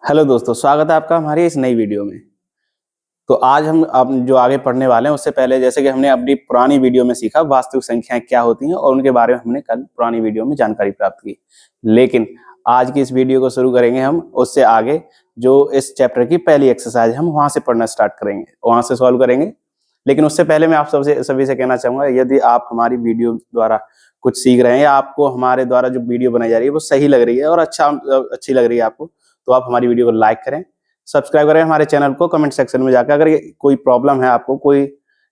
Hello दोस्तों, स्वागत है आपका हमारी इस नई वीडियो में। तो आज हम अब जो आगे पढ़ने वाले हैं उससे पहले जैसे कि हमने अपनी पुरानी वीडियो में सीखा वास्तविक संख्याएं क्या होती हैं और उनके बारे में हमने कल पुरानी वीडियो में जानकारी प्राप्त की। लेकिन आज की इस वीडियो को शुरू करेंगे हम उससे आगे जो इस चैप्टर की पहली एक्सरसाइज हम वहां से पढ़ना स्टार्ट करेंगे, वहां से सॉल्व करेंगे। लेकिन उससे पहले मैं आप सभी से कहना चाहूंगा, यदि आप हमारी वीडियो द्वारा कुछ सीख रहे हैं या आपको हमारे द्वारा जो वीडियो बनाई जा रही है वो सही लग रही है और अच्छी लग रही है आपको, तो आप हमारी वीडियो को लाइक करें, सब्सक्राइब करें हमारे चैनल को। कमेंट सेक्शन में जाकर अगर कोई प्रॉब्लम है, आपको कोई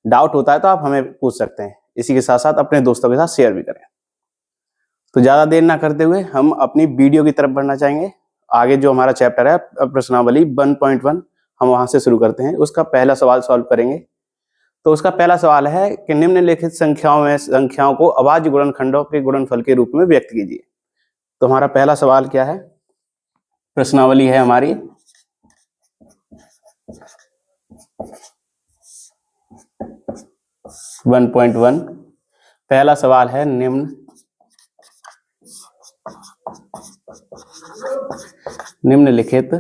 डाउट होता है तो आप हमें पूछ सकते हैं। इसी के साथ साथ अपने दोस्तों के साथ शेयर भी करें। तो ज्यादा देर ना करते हुए हम अपनी वीडियो की तरफ बढ़ना चाहेंगे। आगे जो हमारा चैप्टर है प्रश्नावली 1.1 हम वहां से शुरू करते हैं। उसका पहला सवाल सॉल्व करेंगे। तो उसका पहला सवाल है कि निम्नलिखित संख्याओं को अभाज्य गुणनखंडों के गुणनफल के रूप में व्यक्त कीजिए। तो हमारा पहला सवाल क्या है? प्रश्नावली है हमारी 1.1। पहला सवाल है निम्नलिखित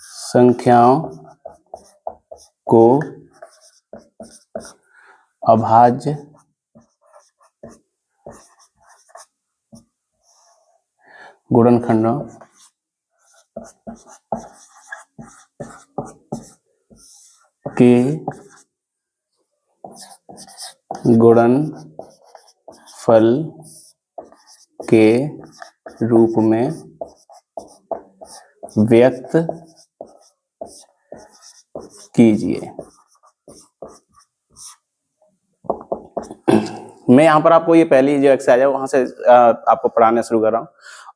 संख्याओं को अभाज्य गुणनखंडों के गुणनफल के रूप में व्यक्त कीजिए। मैं यहाँ पर आपको ये पहली जो एक्सरसाइज है वहां से आपको पढ़ाना शुरू कर रहा हूँ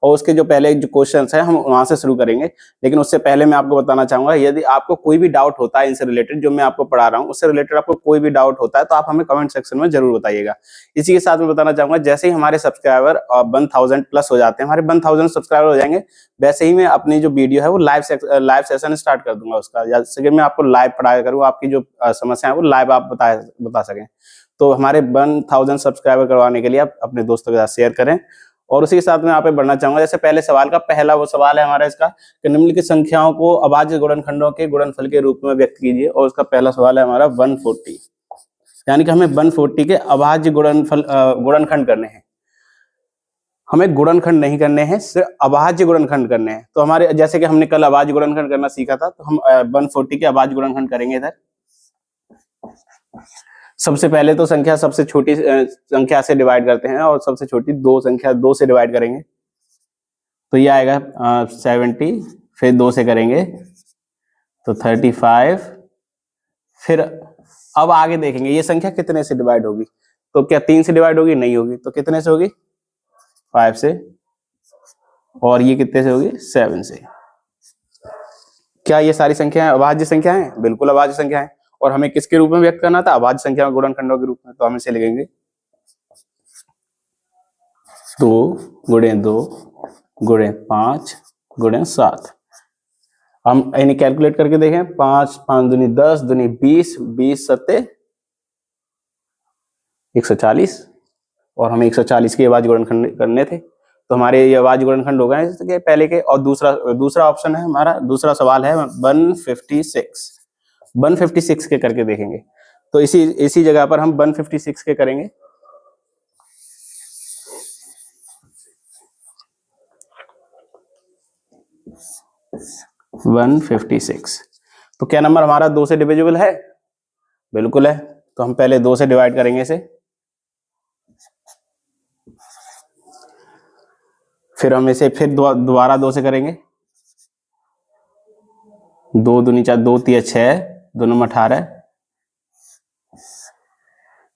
और उसके जो पहले जो क्वेश्चंस है हम वहां से शुरू करेंगे। लेकिन उससे पहले मैं आपको बताना चाहूंगा, यदि आपको कोई भी डाउट होता है इनसे रिलेटेड, जो मैं आपको पढ़ा रहा हूँ उससे रिलेटेड आपको कोई भी डाउट होता है तो आप हमें कमेंट सेक्शन में जरूर बताइएगा। इसी के साथ मैं बताना चाहूंगा, जैसे ही हमारे सब्सक्राइबर 1000 प्लस हो जाते हैं, हमारे 1000 सब्सक्राइबर हो जाएंगे, वैसे ही मैं अपनी जो वीडियो है वो लाइव सेशन स्टार्ट कर दूंगा उसका, जैसे कि मैं आपको लाइव पढ़ाया करूँ, आपकी जो समस्या है वो लाइव आप बता सकें। तो हमारे 1000 सब्सक्राइबर करवाने के लिए आप अपने दोस्तों के साथ शेयर करें। और उसी के साथ में यहाँ पे बढ़ना चाहूंगा, जैसे पहले सवाल का पहला वो सवाल है हमारा इसका कि निम्नलिखित संख्याओं को अभाज्य गुणनखंडों के गुणनफल के रूप में व्यक्त कीजिए। और उसका पहला सवाल है हमारा 140, यानी कि हमें 140 के अभाज्य गुणनखंड करने हैं। हमें गुणनखंड नहीं करने हैं, सिर्फ अभाज्य गुणनखंड करने हैं। तो हमारे जैसे कि हमने कल अभाज्य गुणनखंड करना सीखा था, तो हम 140 के अभाज्य गुणनखंड करेंगे। इधर सबसे पहले तो संख्या सबसे छोटी संख्या से डिवाइड करते हैं और सबसे छोटी संख्या 2 से डिवाइड करेंगे, तो ये आएगा 70। फिर 2 से करेंगे तो 35। फिर अब आगे देखेंगे ये संख्या कितने से डिवाइड होगी। तो क्या 3 से डिवाइड होगी? नहीं होगी। तो कितने से होगी? 5 से। और ये कितने से होगी? 7 से। क्या ये सारी संख्याएं अभाज्य संख्या हैं? बिल्कुल अभाज्य संख्या है। और हमें किसके रूप में व्यक्त करना था? अभाज्य संख्या गुणनखंडों के रूप में। तो हम इसे लिखेंगे 2 गुणे 2 गुणे 5 गुणे 7। हम इन्हें कैलकुलेट करके देखें, 5 5 दूनी 10 दूनी 20 20 सत्ते 140। और हमें 140 के अभाज्य गुणनखंड करने थे, तो हमारे ये अभाज्य गुणनखंड हो गए जैसे पहले के। और दूसरा ऑप्शन है हमारा, दूसरा सवाल है 156। 156 के करके देखेंगे। तो इसी जगह पर हम 156 के करेंगे। वन 156। तो क्या नंबर हमारा 2 से डिविजिबल है? बिल्कुल है। तो हम पहले 2 से डिवाइड करेंगे इसे, फिर हम इसे फिर दोबारा 2 से करेंगे। 2 दूनी 4 2 तिया 6 2 नंबर 18।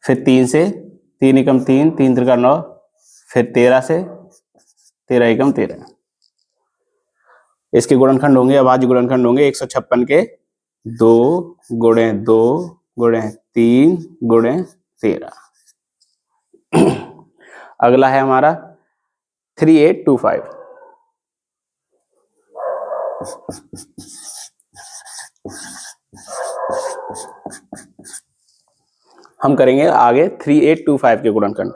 फिर 3 से 3 एकम 3 3 त्रिका 9। फिर 13 से 13 एकम 13। इसके गुणनखंड होंगे, अभाज्य गुणनखंड होंगे 156 के 2 गुणे 2 गुणे 3 गुणे 13। अगला है हमारा 3825। हम करेंगे आगे 3825 के गुणनखंड।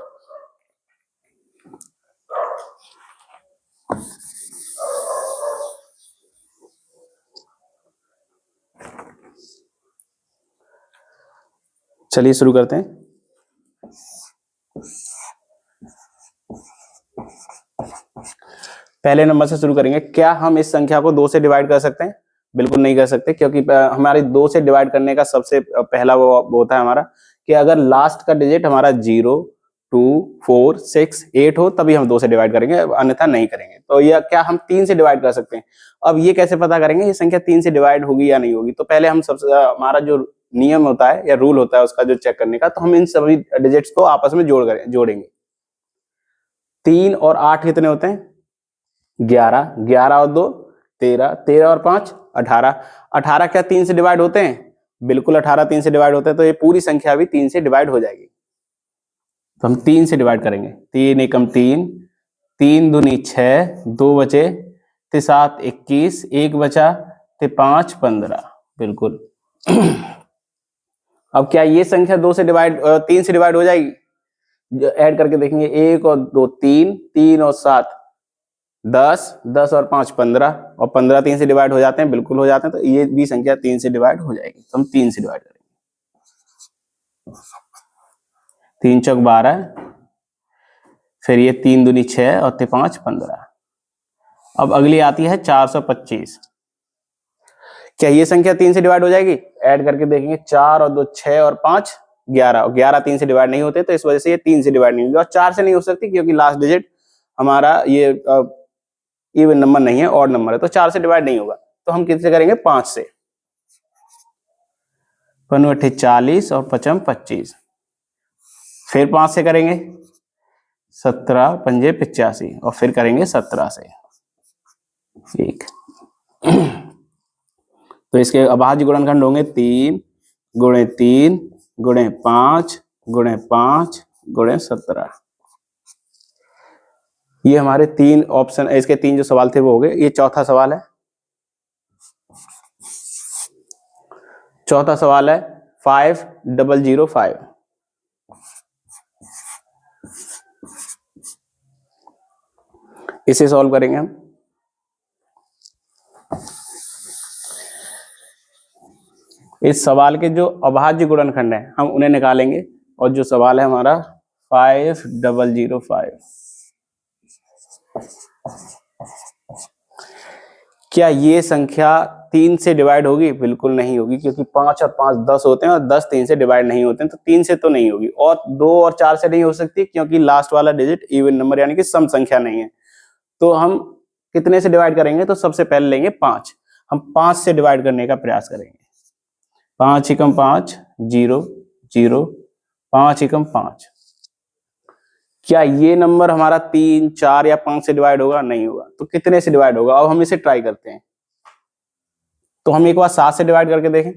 चलिए शुरू करते हैं। पहले नंबर से शुरू करेंगे। क्या हम इस संख्या को 2 से डिवाइड कर सकते हैं? बिल्कुल नहीं कर सकते, क्योंकि हमारे 2 से डिवाइड करने का सबसे पहला वो होता है हमारा कि अगर लास्ट का डिजिट हमारा 0, 2, 4, 6, 8 हो तभी हम 2 से डिवाइड करेंगे, अन्यथा नहीं करेंगे। तो यह क्या हम 3 से डिवाइड कर सकते हैं? अब ये कैसे पता करेंगे ये संख्या 3 से डिवाइड होगी या नहीं होगी? तो पहले हम सबसे हमारा जो नियम होता है या रूल होता है उसका जो चेक करने का, तो हम इन सभी डिजिट्स को आपस में जोड़ेंगे। 3 और 8 कितने होते हैं? 11, 11 और 2 13, 13 और 5 18, 18 क्या 3 से डिवाइड होते हैं? बिल्कुल 18 3 से डिवाइड होते हैं, तो ये पूरी संख्या भी 3 से डिवाइड हो जाएगी। तो हम 3 से डिवाइड करेंगे। 3 एकम 3, 3 दूनी 6, 2 बचे, 7 21, 1 बचा, 5 15, बिल्कुल। अब क्या ये संख्या 3 से डिवाइड हो जाएगी? ऐड करके देखेंगे, 1 और 2 3, 3 और 7 10, 10 और 5 15, और 15 3 से डिवाइड हो जाते हैं, बिल्कुल हो जाते हैं। तो ये भी संख्या 3 से डिवाइड हो जाएगी। तो हम 3 से डिवाइड करेंगे। 3 चौक 12, फिर ये 3 दूनी 6 और 5 15। अब अगली आती है 425। क्या ये संख्या 3 से डिवाइड हो जाएगी? ऐड करके देखेंगे, 4 और 2 6 और 5 11, और 11 3 से डिवाइड नहीं होते, तो इस वजह से ये 3 से डिवाइड नहीं होगी। और 4 से नहीं हो सकती, क्योंकि लास्ट डिजिट हमारा ये इवन नंबर नहीं है, ऑड नंबर है, तो 4 से डिवाइड नहीं होगा। तो हम किससे करेंगे? 5 से। 5 40 और 5 25, फिर 5 से करेंगे, 17 5 85, और फिर करेंगे 17 से। ठीक। तो इसके अभाज्य गुणनखंड होंगे 3 गुणे 3 गुणे 5 गुणे 5 गुणे 17। ये हमारे 3 ऑप्शन, इसके 3 जो सवाल थे वो हो गए। ये चौथा सवाल है। चौथा सवाल है 5005। इसे सॉल्व करेंगे हम। इस सवाल के जो अभाज्य गुणनखंड है हम उन्हें निकालेंगे, और जो सवाल है हमारा 5005। क्या ये संख्या 3 से डिवाइड होगी? बिल्कुल नहीं होगी, क्योंकि 5 और 5 10 होते हैं, और 10 3 से डिवाइड नहीं होते हैं, तो 3 से तो नहीं होगी। और 2 और 4 से नहीं हो सकती, क्योंकि लास्ट वाला डिजिट इवन नंबर यानी कि सम संख्या नहीं है। तो हम कितने से डिवाइड करेंगे? तो सबसे पहले लेंगे 5। हम 5 से डिवाइड करने का प्रयास करेंगे। 5 एकम 5 0 0, 5 एकम 5। क्या ये नंबर हमारा 3 4 या 5 से डिवाइड होगा? नहीं होगा। तो कितने से डिवाइड होगा? अब हम इसे ट्राई करते हैं। तो हम एक बार 7 से डिवाइड करके देखें।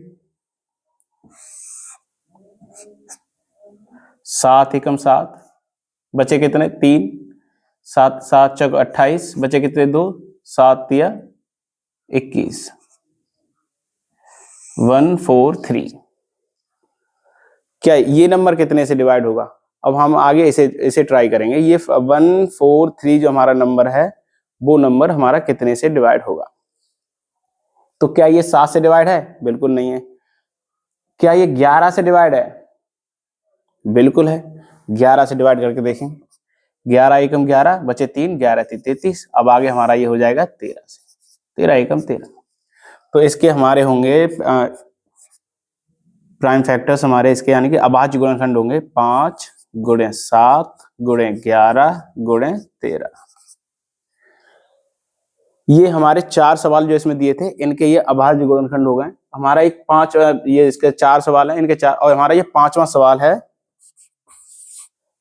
7 एकम 7, बचे कितने? 3, 7 7 चौक 28, बचे कितने? 2, 7 तिया 21, 143। क्या ये नंबर कितने से डिवाइड होगा? अब हम आगे इसे ट्राई करेंगे। ये 143 जो हमारा नंबर है, वो नंबर हमारा कितने से डिवाइड होगा? तो क्या ये 7 से डिवाइड है? बिल्कुल नहीं है। क्या ये 11 से डिवाइड है? बिल्कुल है। 11 से डिवाइड करके देखें। 11 एकम 11, बचे 3, 11 3 33। अब आगे हमारा ये हो जाएगा 13 से। 13 एकम 13। तो इसके हमारे होंगे प्राइम फैक्टर्स हमारे इसके, यानी कि अभाज्य गुणनखंड होंगे 5 गुणे 7 गुणे 11 गुणे 13। ये हमारे 4 सवाल जो इसमें दिए थे, इनके ये अभाज्य गुणनखंड हो गए। हमारा एक 5, ये इसके 4 सवाल हैं, इनके 4, और हमारा ये 5वां सवाल है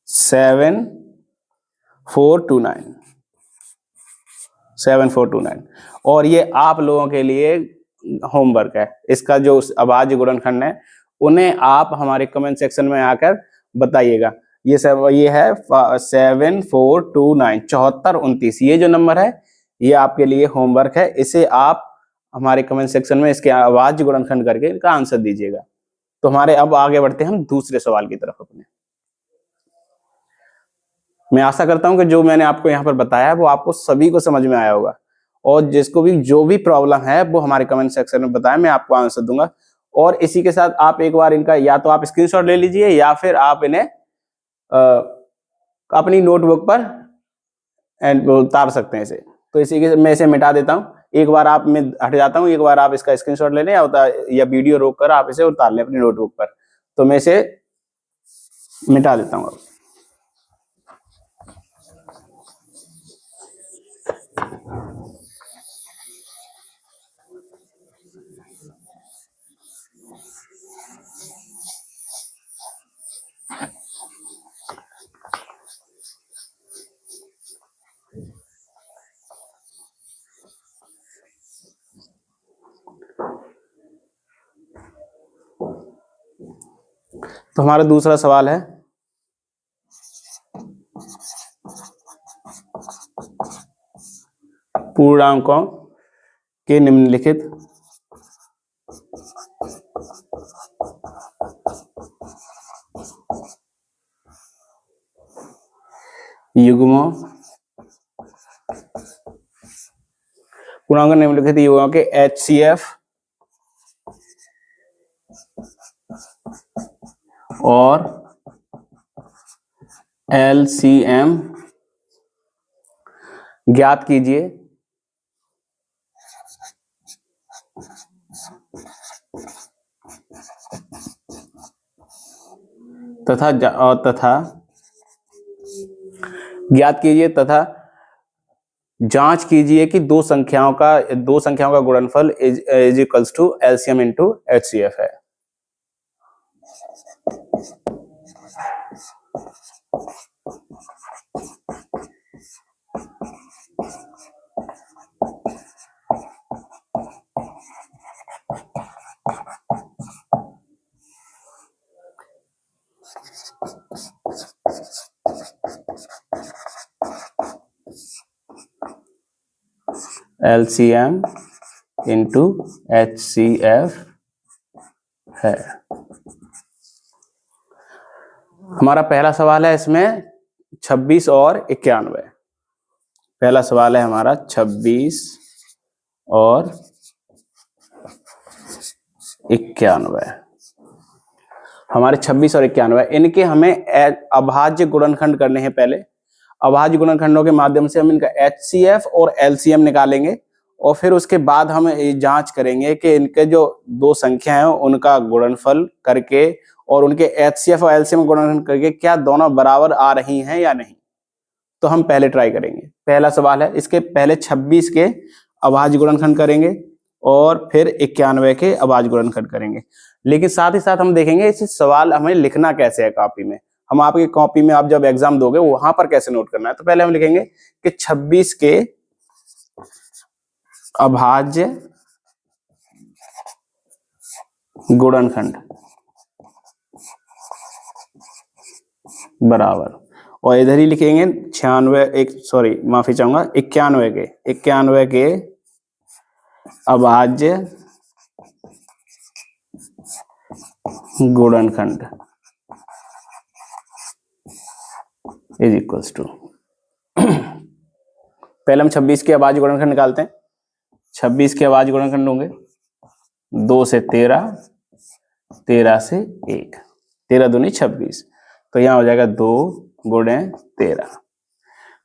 7429। 7429, और ये आप लोगों के लिए होमवर्क है। इसका जो अभाज्य गुणनखंड है उन्हें आप हमारे कमेंट सेक्शन में आकर बताइएगा। ये है 7429, 7429। ये जो नंबर है ये आपके लिए होमवर्क है। इसे आप हमारे कमेंट सेक्शन में इसके अभाज्य गुणनखंड करके इनका आंसर दीजिएगा। तो हमारे अब आगे बढ़ते हैं हम दूसरे सवाल की तरफ अपने। मैं आशा करता हूं कि जो मैंने आपको यहाँ पर बताया है वो आपको सभी को समझ में आया होगा, और जिसको भी जो भी प्रॉब्लम है वो हमारे कमेंट सेक्शन में बताएं, मैं आपको आंसर दूंगा। और इसी के साथ आप एक बार इनका या तो आप स्क्रीनशॉट ले लीजिए या फिर आप इन्हें अपनी नोटबुक पर एंड उतार सकते हैं इसे। तो इसी के मैं इसे मिटा देता हूँ, एक बार आप मैं हट जाता हूँ, एक बार आप इसका स्क्रीनशॉट ले लें या वीडियो रोक कर आप इसे उतार लें अपनी नोटबुक पर। तो मैं इसे मिटा देता हूँ। तो हमारा दूसरा सवाल है, पूर्णांकों के निम्नलिखित युग्मों, पूर्णांकों निम्नलिखित युग्मों के HCF और LCM ज्ञात कीजिए तथा ज्ञात कीजिए तथा जांच कीजिए कि दो संख्याओं का गुणनफल is equals to LCM into HCF है। LCM इंटू HCF है। हमारा पहला सवाल है इसमें 26 और 91। पहला सवाल है हमारा 26 और 91। हमारे 26 और 91 इनके हमें अभाज्य गुणनखंड करने हैं। पहले अभाज्य गुणनखंडों के माध्यम से हम इनका HCF और LCM निकालेंगे और फिर उसके बाद हम ये जांच करेंगे कि इनके जो दो संख्या हैं उनका गुणनफल करके और उनके HCF और LCM गुणनखंड करके क्या दोनों बराबर आ रही हैं या नहीं। तो हम पहले ट्राई करेंगे। पहला सवाल है, इसके पहले 26 के अभाज्य गुणनखंड करेंगे और फिर 91 के अभाज्य गुणनखंड करेंगे। लेकिन साथ ही साथ हम देखेंगे इस सवाल हमें लिखना कैसे है कॉपी में। हम आपकी कॉपी में आप जब एग्जाम दोगे वहां पर कैसे नोट करना है। तो पहले हम लिखेंगे कि 26 के अभाज्य गुणनखंड बराबर, और इधर ही लिखेंगे 91 के अभाज्य गुणनखंड इज इक्वल्स टू। पहले हम 26 के अभाज्य गुणनखंड निकालते हैं। 26 के अभाज्य गुणनखंड होंगे 2 से 13, 13 से 1, 13 दूनी 26, तो यहां हो जाएगा 2 गुणे 13।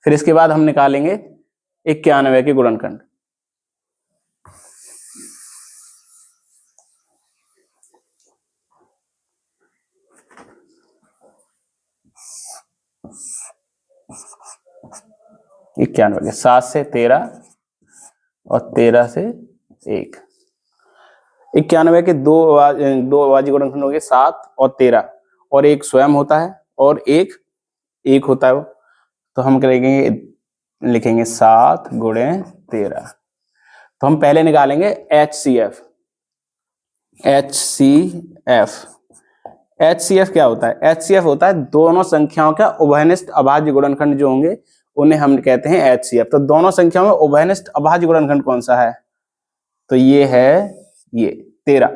फिर इसके बाद हम निकालेंगे 91 के गुणनखंड। इक्यानवे के 7 से 13 और 13 से 1। 91 के दो अभाज्य गुणनखंड हो गए 7 और 13, और एक स्वयं होता है और एक होता है वो। तो हम लिखेंगे 7 गुणे 13। तो हम पहले निकालेंगे HCF। HCF क्या होता है? HCF होता है दोनों संख्याओं का उभयनिष्ठ अभाज्य गुणनखंड जो होंगे उन्हें हम कहते हैं HCF। तो दोनों संख्याओं में उभयनिष्ठ अभाज्य गुणनखंड कौन सा है? तो ये है ये 13।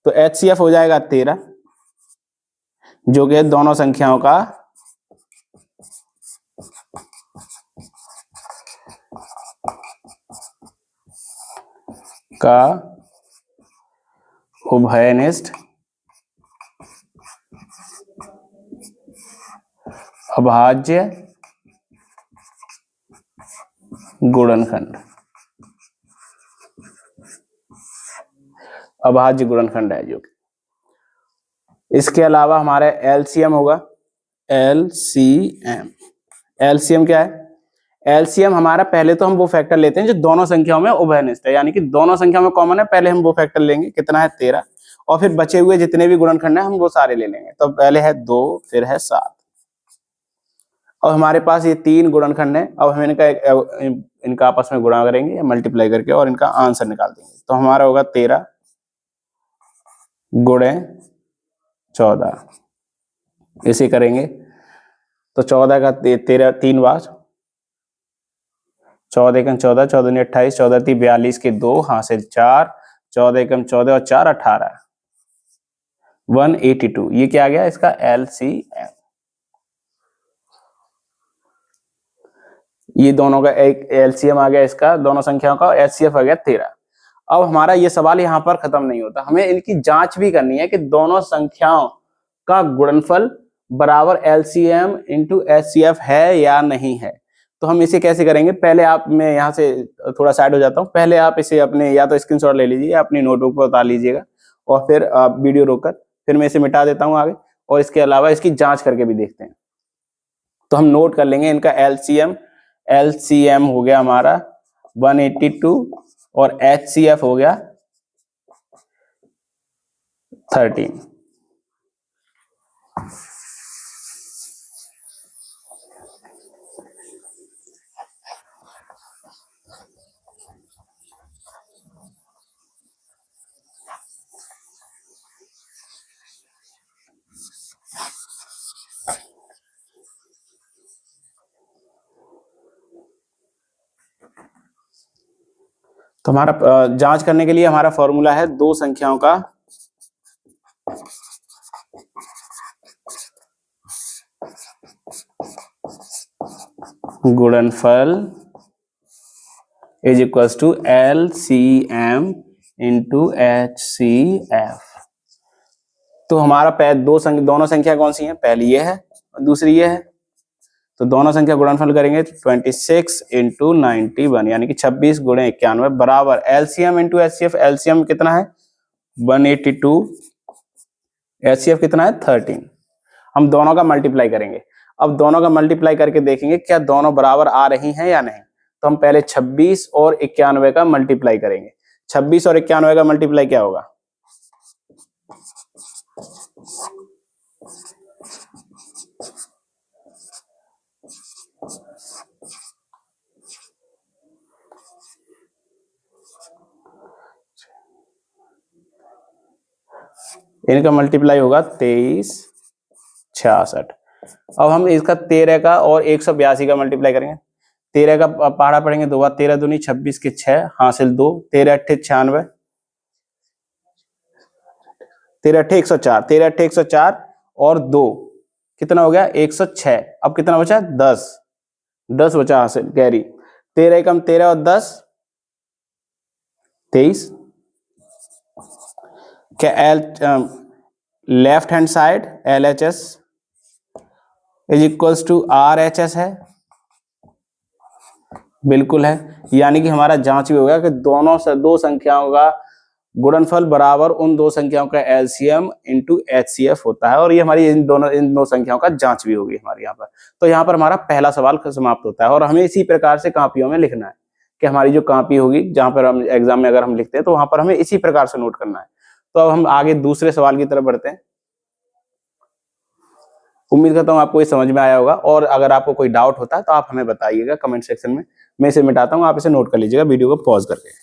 तो HCF हो जाएगा 13, जो कि दोनों संख्याओं का उभयनिष्ठ अभाज्य गुणनखंड, अभाज्य गुणनखंड है जो। इसके अलावा हमारे एलसीएम होगा, एलसीएम। एलसीएम क्या है? एलसीएम हमारा, पहले तो हम वो फैक्टर लेते हैं जो दोनों संख्याओं में उभयनिष्ठ है, यानी कि दोनों संख्याओं में कॉमन है, पहले हम वो फैक्टर लेंगे। कितना है? 13। और फिर बचे हुए जितने भी गुणनखंड है हम वो सारे ले लेंगे। तो पहले है 2, फिर है 7। और हमारे पास ये 3 गुणनखंड है। अब हम इनका आपस में गुणा करेंगे मल्टीप्लाई करके और इनका आंसर निकाल देंगे। तो हमारा होगा 13 गुणे 14, इसे करेंगे तो 14 का 13 3 बार, 14 एकम 14, 14 दूनी 28, 14 × 3 = 42 के 2 हासिल 4, 14 एकम 14 और 4 18, 182। ये क्या आ गया? इसका एलसीएम। ये दोनों का एक एलसीएम आ गया इसका, दोनों संख्याओं का। एचसीएफ आ गया 13। अब हमारा ये सवाल यहाँ पर खत्म नहीं होता, हमें इनकी जांच भी करनी है कि दोनों संख्याओं का गुणनफल बराबर एलसीएम इंटू एचसीएफ है या नहीं है। तो हम इसे कैसे करेंगे? पहले आप, मैं यहाँ से थोड़ा साइड हो जाता हूँ, पहले आप इसे अपने या तो स्क्रीनशॉट ले लीजिए, अपनी नोटबुक पर उतार लीजिएगा और फिर आप वीडियो रोककर फिर मैं इसे मिटा देता हूँ आगे, और इसके अलावा इसकी जांच करके भी देखते हैं। तो हम नोट कर लेंगे इनका एलसीएम। एलसीएम हो गया हमारा 182 और एचसीएफ हो गया 13। तो हमारा जांच करने के लिए हमारा फॉर्मूला है दो संख्याओं का गुणनफल is equals to LCM into HCF. तो हमारा दोनों संख्या कौन सी है? पहली ये है और दूसरी ये है। तो दोनों संख्या गुणनफल करेंगे 26 इंटू 91, यानी कि 26 गुणे 91 बराबर एलसीएम इंटू एचसीएफ। एलसीएम कितना है? 182, एचसीएफ कितना है? 13। हम दोनों का मल्टीप्लाई करेंगे। अब दोनों का मल्टीप्लाई करके देखेंगे क्या दोनों बराबर आ रही हैं या नहीं। तो हम पहले 26 और 91 का मल्टीप्लाई करेंगे। 26 और 91 का मल्टीप्लाई क्या होगा? इनका मल्टीप्लाई होगा 23 66। अब हम इसका 13 का और 182 का मल्टीप्लाई करेंगे। 13 का पहाड़ा पढ़ेंगे 2 बार, 13 दूनी 26 के 6 हासिल 2, 13 अट्ठे 96, 13 अट्ठे 104, 13 अट्ठे 104 और 2 कितना हो गया? 106। अब कितना बचा? 10 बचा हासिल कैरी। 13 एकम 13 और 10 23। क्या L left hand side LHS is equals to RHS है? बिल्कुल है। यानी कि हमारा जांच भी हो गया कि दोनों से दो संख्याओं का गुणनफल बराबर उन दो संख्याओं का एलसीएम इंटू एचसीएफ होता है। और ये हमारी इन दो संख्याओं का जांच भी होगी हमारे यहाँ पर। तो यहाँ पर हमारा पहला सवाल समाप्त होता है। और हमें इसी प्रकार से कॉपियों में लिखना है कि हमारी जो कॉपी होगी जहां पर हम एग्जाम में अगर हम लिखते हैं तो वहां पर हमें इसी प्रकार से नोट करना है। तो अब हम आगे दूसरे सवाल की तरफ बढ़ते हैं। उम्मीद करता हूँ आपको ये समझ में आया होगा। और अगर आपको कोई डाउट होता है तो आप हमें बताइएगा कमेंट सेक्शन में, मैं इसे मिटाता हूँ, आप इसे नोट कर लीजिएगा वीडियो को पॉज करके।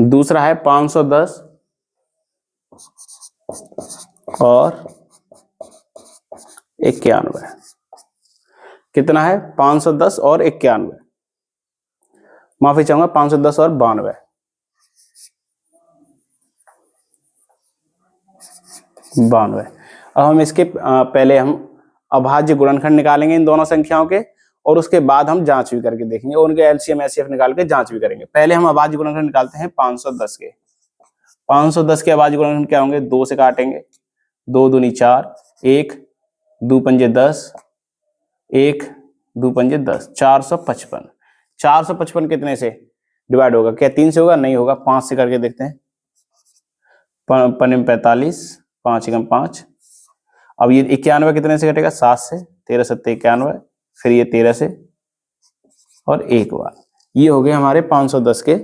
दूसरा है 510 और 91। कितना है? 510 और 91, माफी चाहूंगा 510 और 92। 92। अब हम इसके पहले हम अभाज्य गुणनखंड निकालेंगे इन दोनों संख्याओं के, और उसके बाद हम जांच भी करके देखेंगे, और उनके एलसीएम एचसीएफ निकाल के जांच भी करेंगे। पहले हम अभाज्य गुणनखंड निकालते हैं 510 के। 510 के अभाज्य गुणनखंड क्या होंगे? 2 से काटेंगे, 2 दूनी 4, 1 2 पंजे 10, 1 2 पंजे 10, 455। 455 कितने से डिवाइड होगा? क्या 3 से होगा? नहीं होगा, 5 से करके देखते हैं। 45, 5 एकम 5। अब ये 91 कितने से कटेगा? 7 से, 13 7 91, फिर ये 13 से और एक बार। ये हो गए हमारे 510 के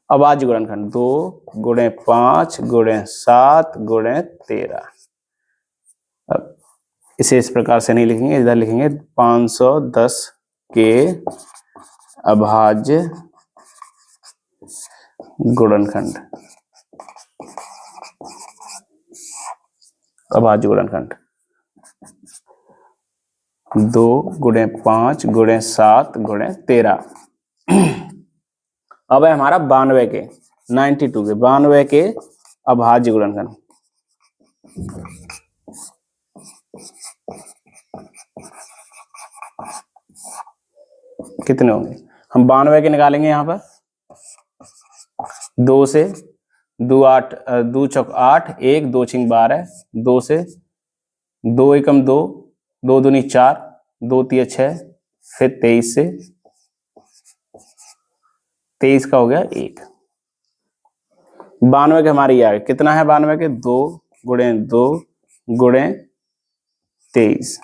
अभाज्य गुणनखंड। 2 गुणे 5 गुणे 7 गुणे 13। अब इसे इस प्रकार से नहीं लिखेंगे, इधर लिखेंगे 510 के अभाज्य गुणनखंड। अभाज्य गुणनखंड 2 गुणे 5 गुणे 7 गुणे 13। अब है हमारा 92 के 92 के 92 के अभाज्य गुणनखंड। कितने होंगे? हम 92 के निकालेंगे यहाँ पर। 2 से 2 8, 2 चौक 8, 1 2 छिंग 12, 2 से 2 एकम 2, 2 दूनी 4, 2 तिया 6, फिर 23 से 23 का हो गया 1। 92 के हमारे ये आ गए। कितना है 92 के? 2 गुणे 2 गुणे 23।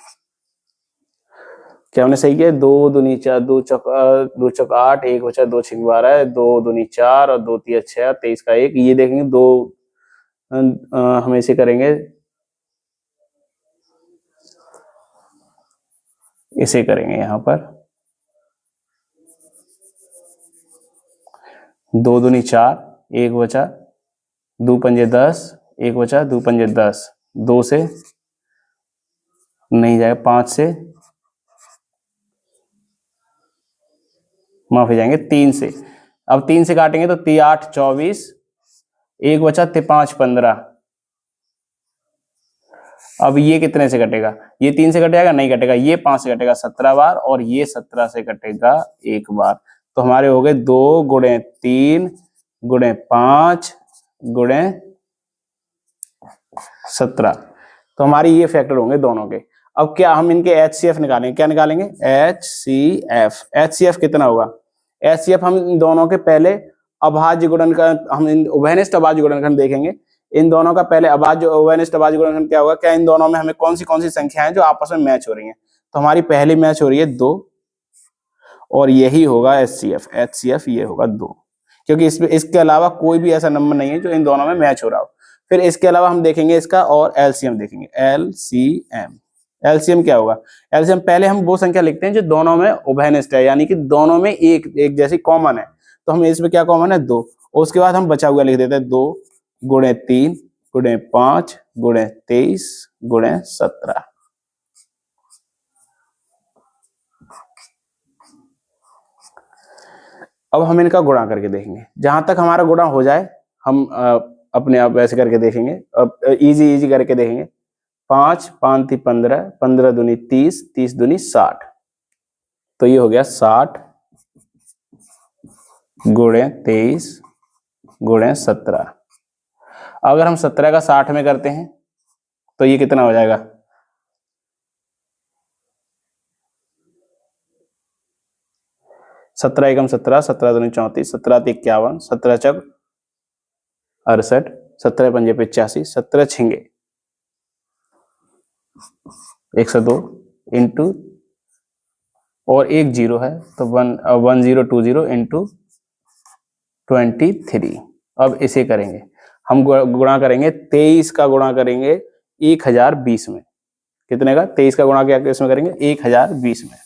क्या हमने सही किया? 2 दूनी 4, 2 चौक 8, 1 बचा 2 छिंग 12, 2 दूनी 4 और 2 तिया 6, 23 का 1। ये देखेंगे 2 हम ऐसे करेंगे, इसे करेंगे यहाँ पर। 2 दूनी 4, 1 बचा 2 पंजे 10, 1 बचा 2 पंजे 10, 2 से नहीं जाएगा, 5 से माफी जाएंगे, 3 से। अब 3 से काटेंगे तो 3 8 24, 1 बचा 5 15। अब ये कितने से कटेगा? ये 3 से कटेगा? नहीं कटेगा, ये 5 से कटेगा 17 बार, और ये 17 से कटेगा एक बार। तो हमारे हो गए 2 गुणे 3 गुणे 5 गुणे 17। तो हमारी ये फैक्टर होंगे दोनों के। अब क्या हम इनके एचसीएफ निकालेंगे? क्या निकालेंगे? एचसीएफ। एचसीएफ कितना होगा? एचसीएफ हम इन दोनों के पहले अभाज्य गुणनखंड, हम इन उभयनिष्ठ अभाज्य गुणनखंड देखेंगे। इन दोनों का पहले अभाज्य उभयनिष्ठ अभाज्य गुणनखंड क्या होगा? क्या इन दोनों में हमें कौन सी संख्याएं जो आपस में मैच हो रही हैं? तो हमारी पहली मैच हो रही है 2, और यही होगा एचसीएफ। एचसीएफ ये होगा 2, क्योंकि इसके अलावा कोई भी ऐसा नंबर नहीं है जो इन दोनों में मैच हो रहा हो। फिर इसके अलावा हम देखेंगे इसका और एलसीएम देखेंगे। एलसीएम, एलसीएम क्या होगा? एलसीएम पहले हम वो संख्या लिखते हैं जो दोनों में उभयनिष्ठ है, यानी कि दोनों में एक जैसी कॉमन है। तो हम इसमें क्या कॉमन है? 2। और उसके बाद हम बचा हुआ लिख देते हैं 2 गुणे 3 गुणे 5 गुणे 23 गुणे 17। अब हम इनका गुणा करके देखेंगे। जहां तक हमारा गुणा हो जाए हम अपने आप ऐसे करके देखेंगे। अब इजी करके देखेंगे। 5 5 3 15, 15 दूनी 30, 30 दूनी 60। तो ये हो गया 60 गुणे 23 गुणे 17। अगर हम 17 का 60 में करते हैं तो ये कितना हो जाएगा? 17 एकम 17, 17 दूनी 34, 17 51, 17 चौक 68, 17 पंजे 85, 17 छिंगे 102 इंटू, और एक जीरो है तो 1020 इंटू 23। अब इसे करेंगे, हम गुणा करेंगे 23 का गुणा करेंगे 1020 में। कितने का? 23 का गुणा क्या इसमें करेंगे? 1020 में।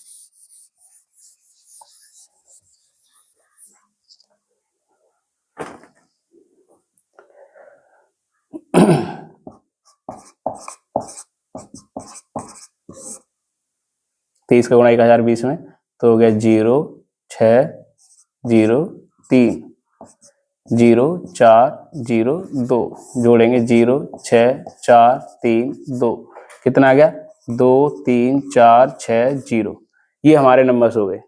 तेईस का गुणा 1020 में तो हो गया 0 6 0 3। 0 4 0 2 जोड़ेंगे 0 6 4 3 2 कितना आ गया 2 3 4 6 0। ये हमारे नंबर्स हो गए।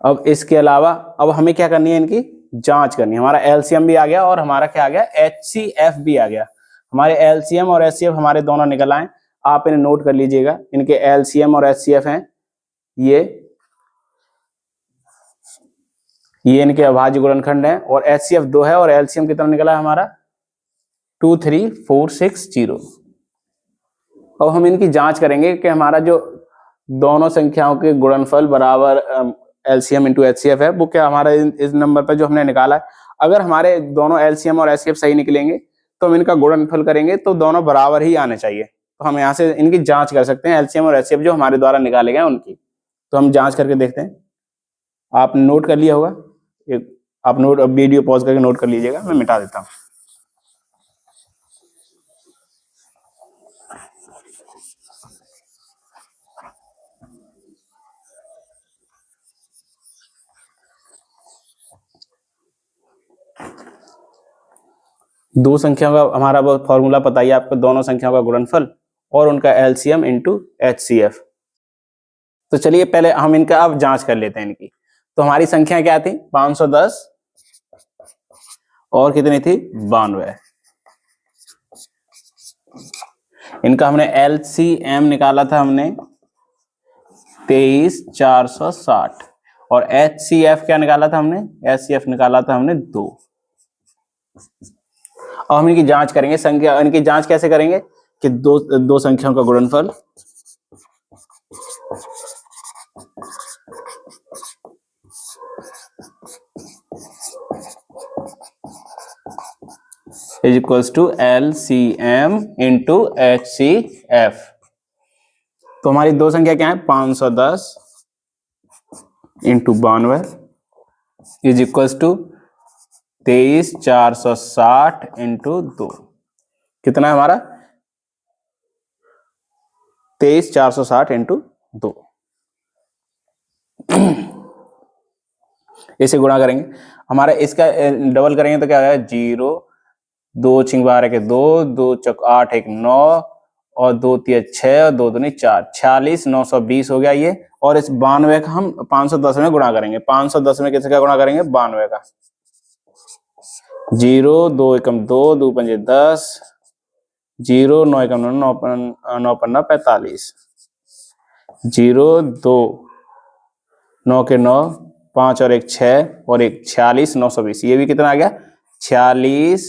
अब इसके अलावा अब हमें क्या करनी है, इनकी जांच करनी है। हमारा एलसीएम भी आ गया और हमारा क्या आ गया, एचसीएफ भी आ गया। हमारे एलसीएम और एचसीएफ हमारे दोनों निकल आए। आप इन्हें नोट कर लीजिएगा, इनके एलसीएम और एचसीएफ हैं ये इनके अभाज्य गुणनखंड हैं, और एचसीएफ 2 है और एलसीएम कितना निकला है हमारा 23460। अब हम इनकी जांच करेंगे कि हमारा जो दोनों संख्याओं के गुणनफल बराबर एलसीएम इंटू एचसीएफ है, वो क्या हमारा इस नंबर पर जो हमने निकाला है, अगर हमारे दोनों एलसीएम और एचसीएफ सही निकलेंगे तो हम इनका गुणनफल करेंगे तो दोनों बराबर ही आने चाहिए। तो हम यहाँ से इनकी जांच कर सकते हैं, एलसीएम और एचसीएफ जो हमारे द्वारा निकाले गए उनकी। तो हम जांच करके देखते हैं। आप नोट कर लिया होगा, आप नोट वीडियो पॉज करके नोट कर लीजिएगा, मैं मिटा देता हूँ। दो संख्याओं का हमारा वो फॉर्मूला पता ही आपको, दोनों संख्याओं का गुणनफल और उनका एलसीएम इंटू एचसीएफ। तो चलिए पहले हम इनका अब जांच कर लेते हैं इनकी। तो हमारी संख्या क्या थी 510 और कितनी थी 92। इनका हमने एलसीएम निकाला था हमने 23460 और एचसीएफ क्या निकाला था हमने, एचसीएफ निकाला था हमने 2। अब हम इनकी जांच करेंगे। संख्या इनकी जांच कैसे करेंगे कि दो संख्याओं का गुणनफल is equals to LCM into HCF. तो हमारी दो संख्या क्या है 510 into 92 is equals to 23460 into 2। कितना है हमारा 23460 इंटू 2। इसे गुणा करेंगे, हमारा इसका डबल करेंगे तो क्या आएगा 0 2 छिंग 12 के 2 2 चौक 8 1 9 और 2 3 6 और 2 दूनी 4 46 920 हो गया ये। और इस 92 का हम 510 में गुणा करेंगे। 510 में किसका गुणा करेंगे 92 का। 0 2 एकम 2 2 पंजे 10 0 9 एकम 9 9 पन्ना 45 0 2 9 के 9 5 और 1 6 और 1 46 920। ये भी कितना आ गया 46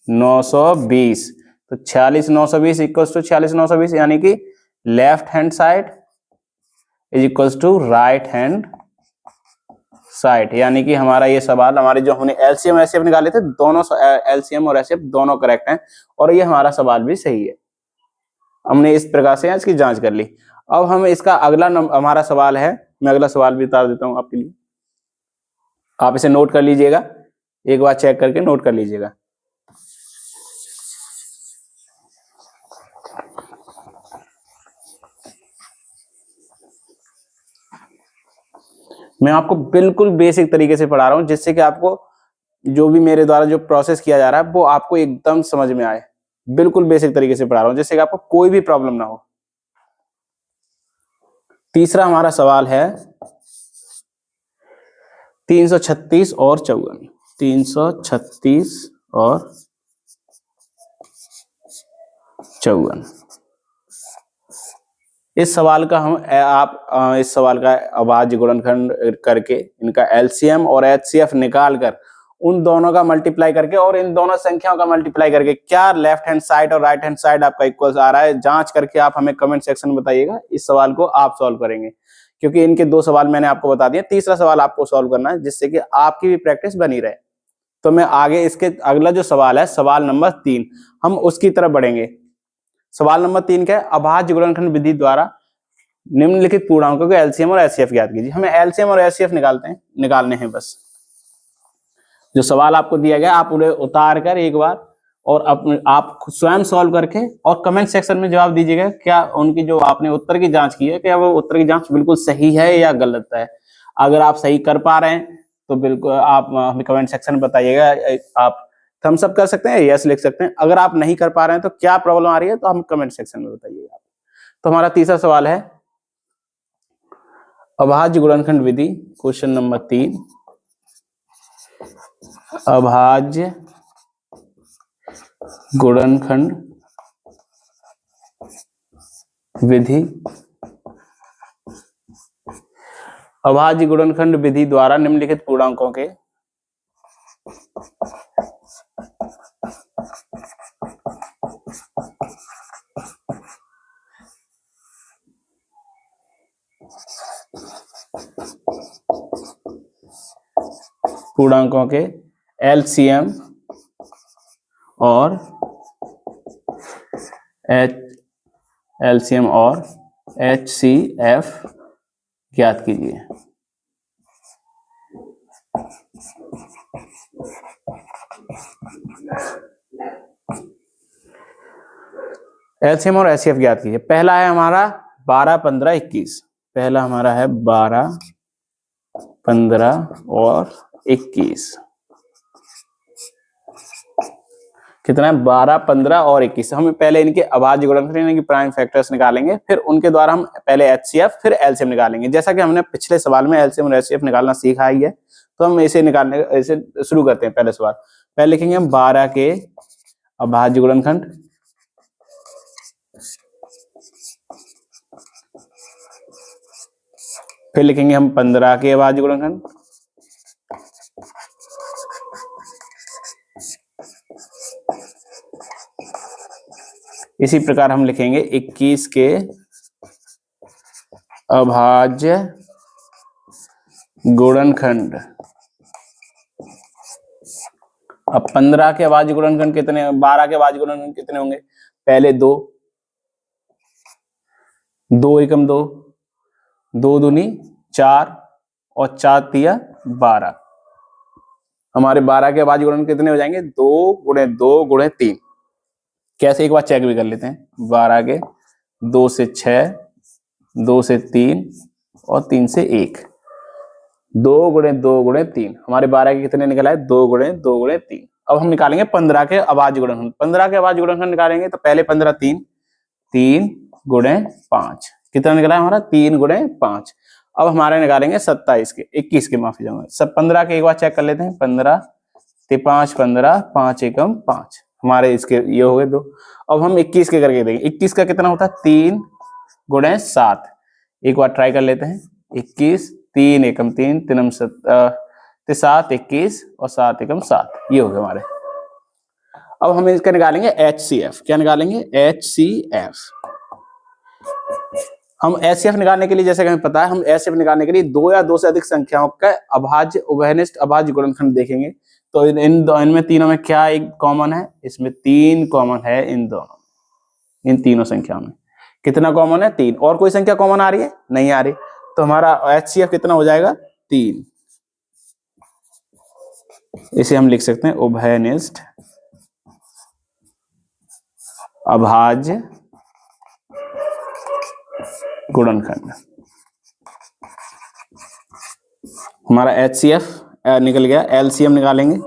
920। तो 46 920 इक्वल्स टू 46 920 यानी कि left hand side is equals to right hand side. यानी कि हमारा ये सवाल, हमारे जो हमने एलसीएम एचसीएफ निकाले थे, दोनों एलसीएम और एचसीएफ दोनों करेक्ट हैं और ये हमारा सवाल भी सही है। हमने इस प्रकार से इसकी जांच कर ली। अब हम इसका अगला हमारा सवाल है, मैं अगला सवाल भी बता देता हूं आपके लिए। आप इसे नोट कर लीजिएगा, एक बार चेक करके नोट कर लीजिएगा। मैं आपको बिल्कुल बेसिक तरीके से पढ़ा रहा हूं जिससे कि आपको जो भी मेरे द्वारा जो प्रोसेस किया जा रहा है वो आपको एकदम समझ में आए। बिल्कुल बेसिक तरीके से पढ़ा रहा हूं जिससे कि आपको कोई भी प्रॉब्लम ना हो। तीसरा हमारा सवाल है 336 और 54। 336 और 54। इस सवाल का हम इस सवाल का अभाज्य गुणनखंड करके इनका एलसीएम और एचसीएफ निकाल कर उन दोनों का मल्टीप्लाई करके और इन दोनों संख्याओं का मल्टीप्लाई करके क्या लेफ्ट हैंड साइड और राइट हैंड साइड आपका इक्वल आ रहा है, जांच करके आप हमें कमेंट सेक्शन में बताइएगा। इस सवाल को आप सॉल्व करेंगे क्योंकि इनके दो सवाल मैंने आपको बता दिए, तीसरा सवाल आपको सॉल्व करना है जिससे कि आपकी भी प्रैक्टिस बनी रहे। तो मैं आगे इसके अगला जो सवाल है सवाल नंबर 3, हम उसकी तरफ बढ़ेंगे। सवाल नंबर 3 क्या है, अभाज्य गुणनखंड विधि द्वारा निम्नलिखित पूर्णांकों के एलसीएम और एचसीएफ ज्ञात कीजिए। हमें एलसीएम और एचसीएफ निकालने हैं बस। जो सवाल आपको दिया गया आप उन्हें उतार कर एक बार और आप स्वयं सॉल्व करके और कमेंट सेक्शन में जवाब दीजिएगा क्या उनकी जो आपने उत्तर की जांच की है क्या वो उत्तर की जांच बिल्कुल सही है या गलत है। अगर आप सही कर पा रहे हैं तो बिल्कुल आप हमें कमेंट सेक्शन में बताइएगा। आप थम्स अप कर सकते हैं, यस लिख सकते हैं। अगर आप नहीं कर पा रहे हैं तो क्या प्रॉब्लम आ रही है तो हम कमेंट सेक्शन में बताइएगा। तो हमारा तीसरा सवाल है अभाज्य गुणनखंड विधि, क्वेश्चन नंबर 3, अभाज्य गुणनखंड विधि। अभाज्य गुणनखंड विधि द्वारा निम्नलिखित पूर्णांकों के एलसीएम और एचसीएफ ज्ञात कीजिए। एलसीएम और एचसीएफ ज्ञात कीजिए। पहला है हमारा 12, 15, 21। पहला हमारा है 12, 15 और 21। कितना है? 12, 15 और 21। हम पहले इनके अभाज्य गुणनखंड यानी कि प्राइम फैक्टर्स निकालेंगे, फिर उनके द्वारा हम पहले एचसीएफ फिर एलसीएम निकालेंगे। जैसा कि हमने पिछले सवाल में एलसीएम और एचसीएफ निकालना सीखा ही है, तो हम इसे निकालने इसे शुरू करते हैं। पहले सवाल पहले लिखेंगे हम 12 के अभाज्य गुणनखंड, फिर लिखेंगे हम 15 के अभाज्य गुणनखंड, इसी प्रकार हम लिखेंगे 21 के अभाज्य गुणनखंड। अब 15 के अभाज्य गुणनखंड कितने, 12 के अभाज्य गुणनखंड कितने होंगे? पहले 2, 2 एकम 2, 2 दूनी 4 और 4 तिया 12। हमारे 12 के अभाज्य गुणनखंड कितने हो जाएंगे? 2 गुणे 2 गुणे 3। कैसे, एक बार चेक भी कर लेते हैं। 12 के 2 से 6, 2 से 3 और 3 से 1। 2 गुणे 2 गुणे 3। हमारे 12 के कितने निकला है? 2 गुणे 2 गुणे 3। अब हम निकालेंगे 15 के अभाज्य गुणनखंड। 15 के अभाज्य गुणनखंड निकालेंगे तो पहले 15 3, 3 गुणे 5। कितना निकला है हमारा? 3 गुणे 5। अब हमारे निकालेंगे 27 के 21 के, माफी चाहूंगा। सब 15 के एक बार चेक कर लेते हैं। 15 ते 5 15, 5 एकम 5। हमारे इसके ये हो गए 2। अब हम 21 के करके देंगे। 21 का कितना होता है? 3 गुणे 7। एक बार ट्राई कर लेते हैं। 21, 3 एकम 3, 3 7, 21 और 7 एकम 7। ये हो गए हमारे। अब हम इसका निकालेंगे एचसीएफ। क्या निकालेंगे? एचसीएफ। हम एचसीएफ निकालने के लिए, जैसे कि हमें पता है, हम एचसीएफ निकालने के लिए 2 या 2 से अधिक संख्याओं का अभाज्य उभयनिष्ठ अभाज्य गुणनखंड देखेंगे। तो इनमें तीनों में क्या एक कॉमन है? इसमें 3 कॉमन है इन दोनों, इन तीनों संख्याओं में। कितना कॉमन है? 3। और कोई संख्या कॉमन आ रही है? नहीं आ रही। तो हमारा एचसीएफ कितना हो जाएगा? 3। इसे हम लिख सकते हैं उभयनिष्ठ अभाज्य गुणनखंड। हमारा एचसीएफ निकल गया। एलसीएम निकालेंगे।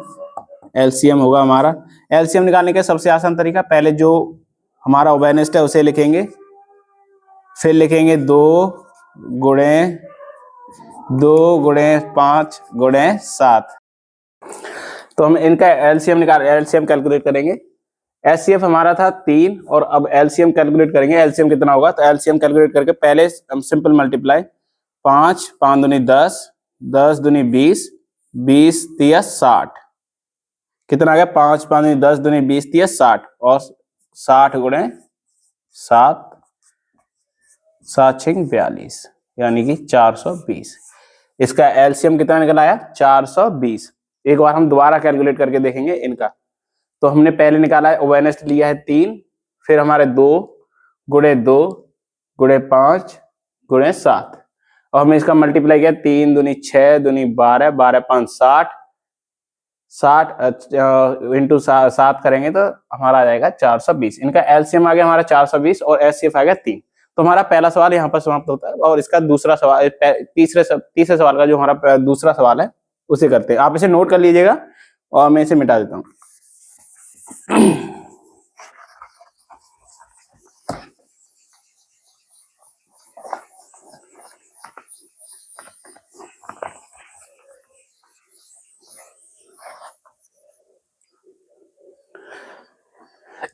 एलसीएम होगा हमारा, एलसीएम निकालने का सबसे आसान तरीका, पहले जो हमारा उभयनिष्ठ है उसे लिखेंगे, फिर लिखेंगे 2 गुणे 5 गुणे 7। तो हम इनका एलसीएम कैलकुलेट करेंगे। एचसीएफ हमारा था 3 और अब एलसीएम कैलकुलेट करेंगे। एलसीएम कितना होगा? तो एलसीएम कैलकुलेट करके पहले हम सिंपल मल्टीप्लाई 5 5 दूनी 10, 10 दूनी 20, 20 तिया 60। कितना आ गया? 5 5 दूनी 10 दूनी 20 तिया 60 और 60 गुणे 7, 7 6 42 यानी कि 420। इसका एलसीएम कितना निकल आया? 420। एक बार हम दोबारा कैलकुलेट करके देखेंगे इनका। तो हमने पहले निकाला है, उभयनिष्ठ लिया है 3, फिर हमारे 2 गुणे 2 गुणे 5 गुणे 7 और हमने इसका मल्टीप्लाई किया 3 दूनी 6 दूनी 12, 12 5 60, 60 इंटू 7 करेंगे तो हमारा आ जाएगा 420। इनका एलसीएम आ गया हमारा 420 और एचसीएफ आ गया 3। तो हमारा पहला सवाल यहाँ पर समाप्त होता है। और इसका दूसरा सवाल, तीसरे सवाल का जो हमारा दूसरा सवाल है उसे करते हैं। आप इसे नोट कर लीजिएगा और मैं इसे मिटा देता हूँ।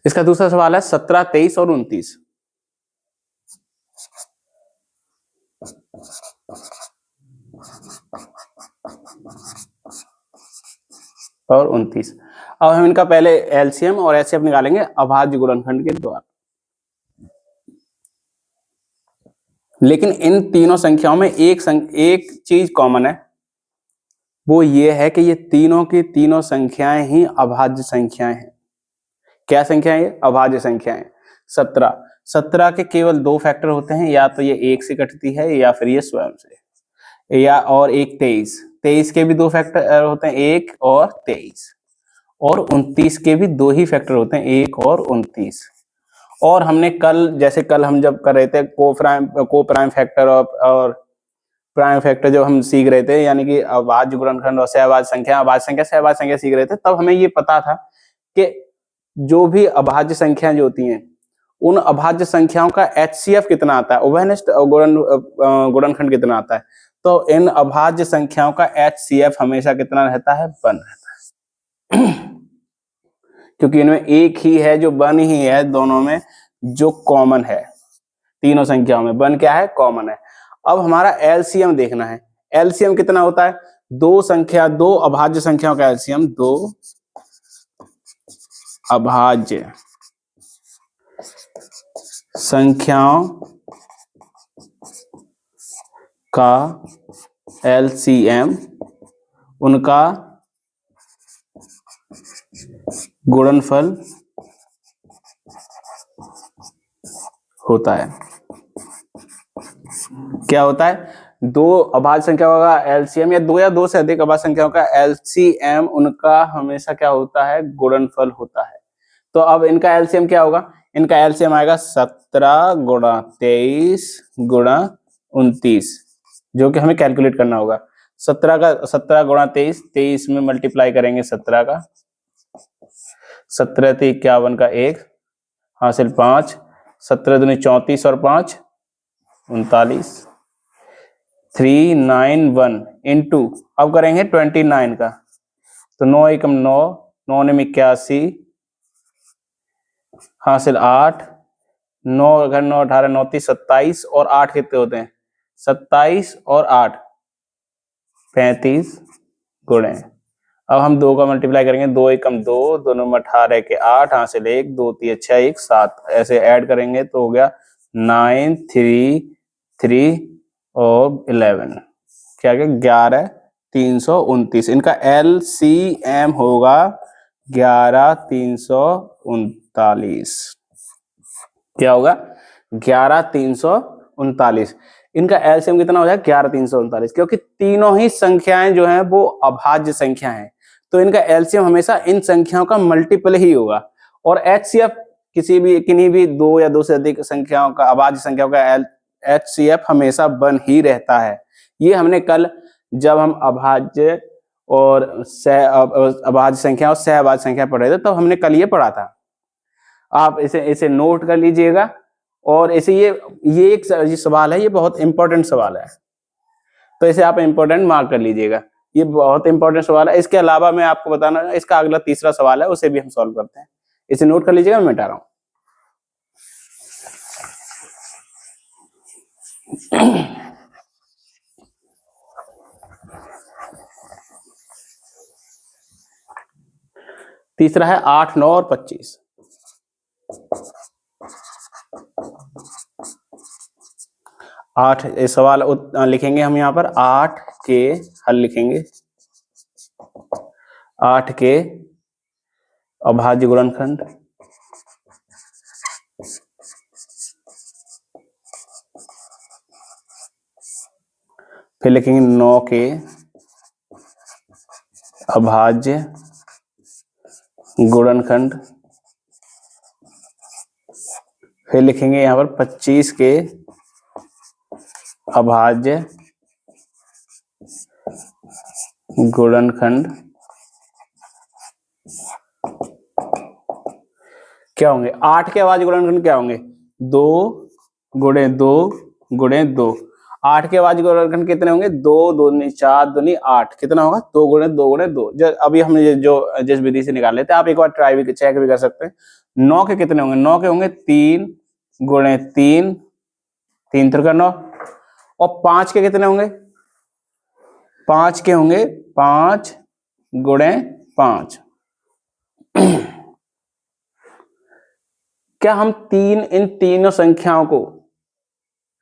इसका दूसरा सवाल है 17, 23 और 29 और 29। अब हम इनका पहले एलसीएम और एचसीएफ निकालेंगे अभाज्य गुणनखंड के द्वारा। लेकिन इन तीनों संख्याओं में एक चीज कॉमन है, वो ये है कि ये तीनों की तीनों संख्याएं ही अभाज्य संख्याएं हैं। क्या संख्याएं? ये अभाज्य संख्याएं। 17 के केवल 2 फैक्टर होते हैं, या तो ये 1 से कटती है या फिर ये स्वयं से, या और एक 23 के भी 2 फैक्टर होते हैं, 1 और 23। और 29 के भी 2 ही फैक्टर होते हैं, 1 और 29। और हमने जैसे कल हम जब कर रहे थे को प्राइम फैक्टर और प्राइम फैक्टर जब हम सीख रहे थे, यानी कि अभाज्य गुणनखंड और सहभाज्य संख्या सीख रहे थे, तब हमें ये पता था कि जो भी अभाज्य संख्याएं जो होती हैं, उन अभाज्य संख्याओं का एचसीएफ कितना आता है, उभयनिष्ठ गुणनखंड कितना आता है। तो इन अभाज्य संख्याओं का एचसीएफ हमेशा कितना रहता है? 1 रहता है। क्योंकि इनमें एक ही है जो 1 ही है, दोनों में जो कॉमन है, तीनों संख्याओं में 1 क्या है? कॉमन है। अब हमारा एलसीएम देखना है। एलसीएम कितना होता है? दो अभाज्य संख्याओं का एलसीएम, 2 अभाज्य संख्याओं का एलसीएम, उनका गुणनफल होता है। क्या होता है? दो अभाज्य संख्याओं का एलसीएम, या दो से अधिक अभाज्य संख्याओं का एलसीएम, उनका हमेशा क्या होता है? गुणनफल होता है। तो अब इनका एलसीएम क्या होगा? इनका एलसीएम आएगा 17 गुणा 23 गुणा 29, जो कि हमें कैलकुलेट करना होगा। 17 गुणा 23 में मल्टीप्लाई करेंगे 17 का, 17 × 51 का 1 हासिल 5, 17 दूनी 34 और 5 39, 391 इंटू, अब करेंगे 29 का, तो 9 एकम 9, 9 ने 81 हासिल 8, 9 अगर 9 18 9 30 27 और 8 कितने होते हैं? 27 और 8 35 गुणे। अब हम 2 का मल्टीप्लाई करेंगे, 2 एकम 2, 2 में 18 के 8 हासिल 1, 2 3 6 1 7, ऐसे ऐड करेंगे तो हो गया 9 3 3 और 11, क्या गया? 11 329। इनका एलसीएम होगा 11 339। क्या होगा? 11 339। इनका एलसीएम कितना हो जाएगा? 11 339, क्योंकि तीनों ही संख्याएं जो हैं वो अभाज्य संख्या हैं, तो इनका एलसीएम हमेशा इन संख्याओं का मल्टीपल ही होगा। और एचसीएफ किन्हीं भी 2 या 2 से अधिक संख्याओं का, अभाज्य संख्याओं का एचसीएफ हमेशा 1 ही रहता है। ये हमने कल जब हम अभाज्य और अभाज्य संख्या और सहअभाज्य संख्या पढ़ रहे थे, तब हमने कल ये पढ़ा था। आप इसे नोट कर लीजिएगा। और ऐसे ये एक सवाल है, ये बहुत इंपॉर्टेंट सवाल है, तो इसे आप इंपॉर्टेंट मार्क कर लीजिएगा। ये बहुत इंपॉर्टेंट सवाल है। इसके अलावा मैं आपको बताना, इसका अगला तीसरा सवाल है, उसे भी हम सॉल्व करते हैं। इसे नोट कर लीजिएगा, मैं मिटा रहा हूं। तीसरा है 8, 9 और 25। 8 सवाल लिखेंगे हम यहाँ पर, 8 के हल लिखेंगे, 8 के अभाज्य गुणनखंड, फिर लिखेंगे 9 के अभाज्य गुणनखंड, फिर लिखेंगे यहाँ पर 25 के अभाज्य गुणनखंड क्या होंगे? 8 के अभाज्य गुणनखंड क्या होंगे? 2 गुणे 2 गुणे 2। 8 के अभाज्य गुणनखंड कितने होंगे? 2 दूनी 4 दूनी 8। कितना होगा? 2 गुणे 2 गुणे 2। अभी हमने जो जिस विधि से निकाल लेते हैं, आप एक बार ट्राई भी चेक भी कर सकते हैं। 9 के कितने होंगे? 9 के होंगे 3 गुणे 3, 3 त्रिका 9। और 5 के कितने होंगे? 5 के होंगे 5 गुणे 5। क्या हम इन तीनों संख्याओं को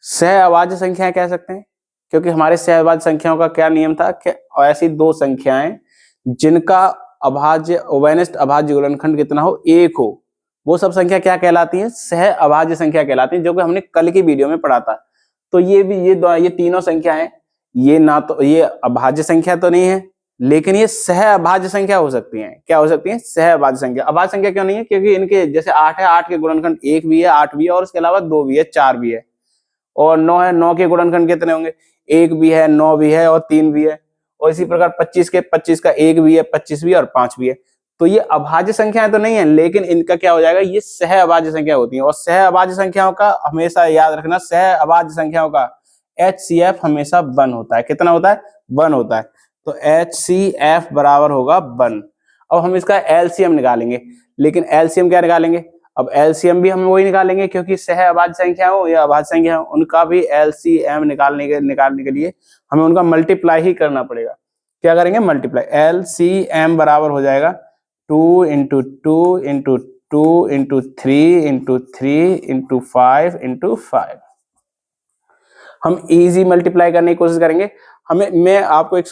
सह अभाज्य संख्याएं कह सकते हैं? क्योंकि हमारे सह अभाज्य संख्याओं का क्या नियम था कि ऐसी दो संख्याएं जिनका अभाज्य उभयनिष्ठ अभाज्य गुणनखंड कितना हो? 1 हो, वो सब संख्या क्या कहलाती हैं? सह अभाज्य संख्या कहलाती हैं, जो कि हमने कल की वीडियो में पढ़ा था। तो ये तीनों संख्याएं, ये ना तो ये अभाज्य संख्या तो नहीं है, लेकिन ये सह अभाज्य संख्या हो सकती हैं। क्या हो सकती हैं? सह अभाज्य संख्या। अभाज्य संख्या क्यों नहीं है? क्योंकि इनके जैसे 8 है, 8 के गुणनखंड 1 भी है, 8 भी है, और उसके अलावा 2 भी है, 4 भी है। और 9 है, 9 के गुणनखंड कितने होंगे? 1 भी है, 9 भी है, और 3 भी है। और इसी प्रकार 25 के 25 का 1 भी है, 25 भी है, और 5 भी है। तो ये अभाज्य संख्याएं तो नहीं है, लेकिन इनका क्या हो जाएगा? ये सह अभाज्य संख्या होती है। और सह अभाज्य संख्याओं का हमेशा याद रखना, सह अभाज्य संख्याओं का HCF हमेशा 1 होता है। कितना होता है? 1 होता है। तो HCF बराबर होगा 1। अब हम इसका LCM निकालेंगे, लेकिन LCM क्या निकालेंगे? अब LCM भी हम वही निकालेंगे, क्योंकि सह अभाज्य संख्या हो या अभाज्य संख्या हो, उनका भी LCM निकालने के लिए हमें उनका मल्टीप्लाई ही करना पड़ेगा। क्या करेंगे? मल्टीप्लाई। LCM बराबर हो जाएगा 2 into 2 into 2 into 3 into 3 into 5 into 5। हम इजी मल्टीप्लाई करने की कोशिश करेंगे। मैं आपको एक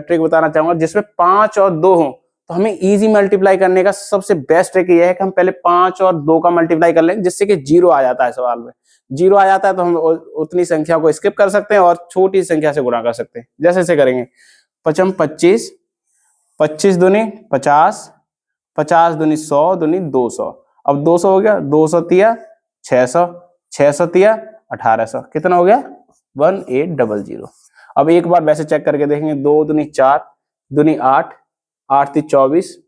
ट्रिक बताना चाहूंगा, जिसमें 5 और 2 हो, तो हमें इजी मल्टीप्लाई करने का सबसे बेस्ट ट्रिक ये है कि हम पहले 5 और 2 का मल्टीप्लाई कर लें, जिससे कि 0 आ जाता है सवाल में। 0 आ जाता है तो हम उतनी संख्या को स्किप कर सकते हैं और छोटी संख्या से गुणा कर सकते हैं। जैसे से करेंगे, 5 25, 25 दूनी 50, 50 दूनी 100 दूनी 200। अब 200 हो गया, 200 तिया 600, 600 तिया 1800। कितना हो गया? 1800। अब एक बार वैसे चेक करके देखेंगे, 2 दूनी 4 दूनी 8, 8 ती 24,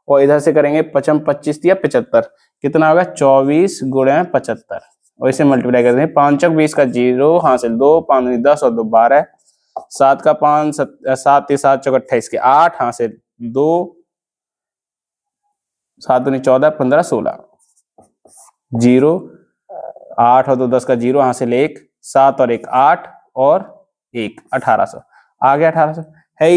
और इधर से करेंगे 5 25 तिया 75। कितना होगा? 24 गुणे 75। और इसे मल्टीप्लाई कर देंगे, 5 20 का 0 हासिल 2, 5 दूनी 10 और 2 12, 7 का 5 7 ती 7 चौक 28 के 8 हासिल 2, 7 दूनी 14 15 16, 0 8 और 2 10 का 0 हासिल 1, 7 और 1 8 और 1 1800। आ गया 1800 है।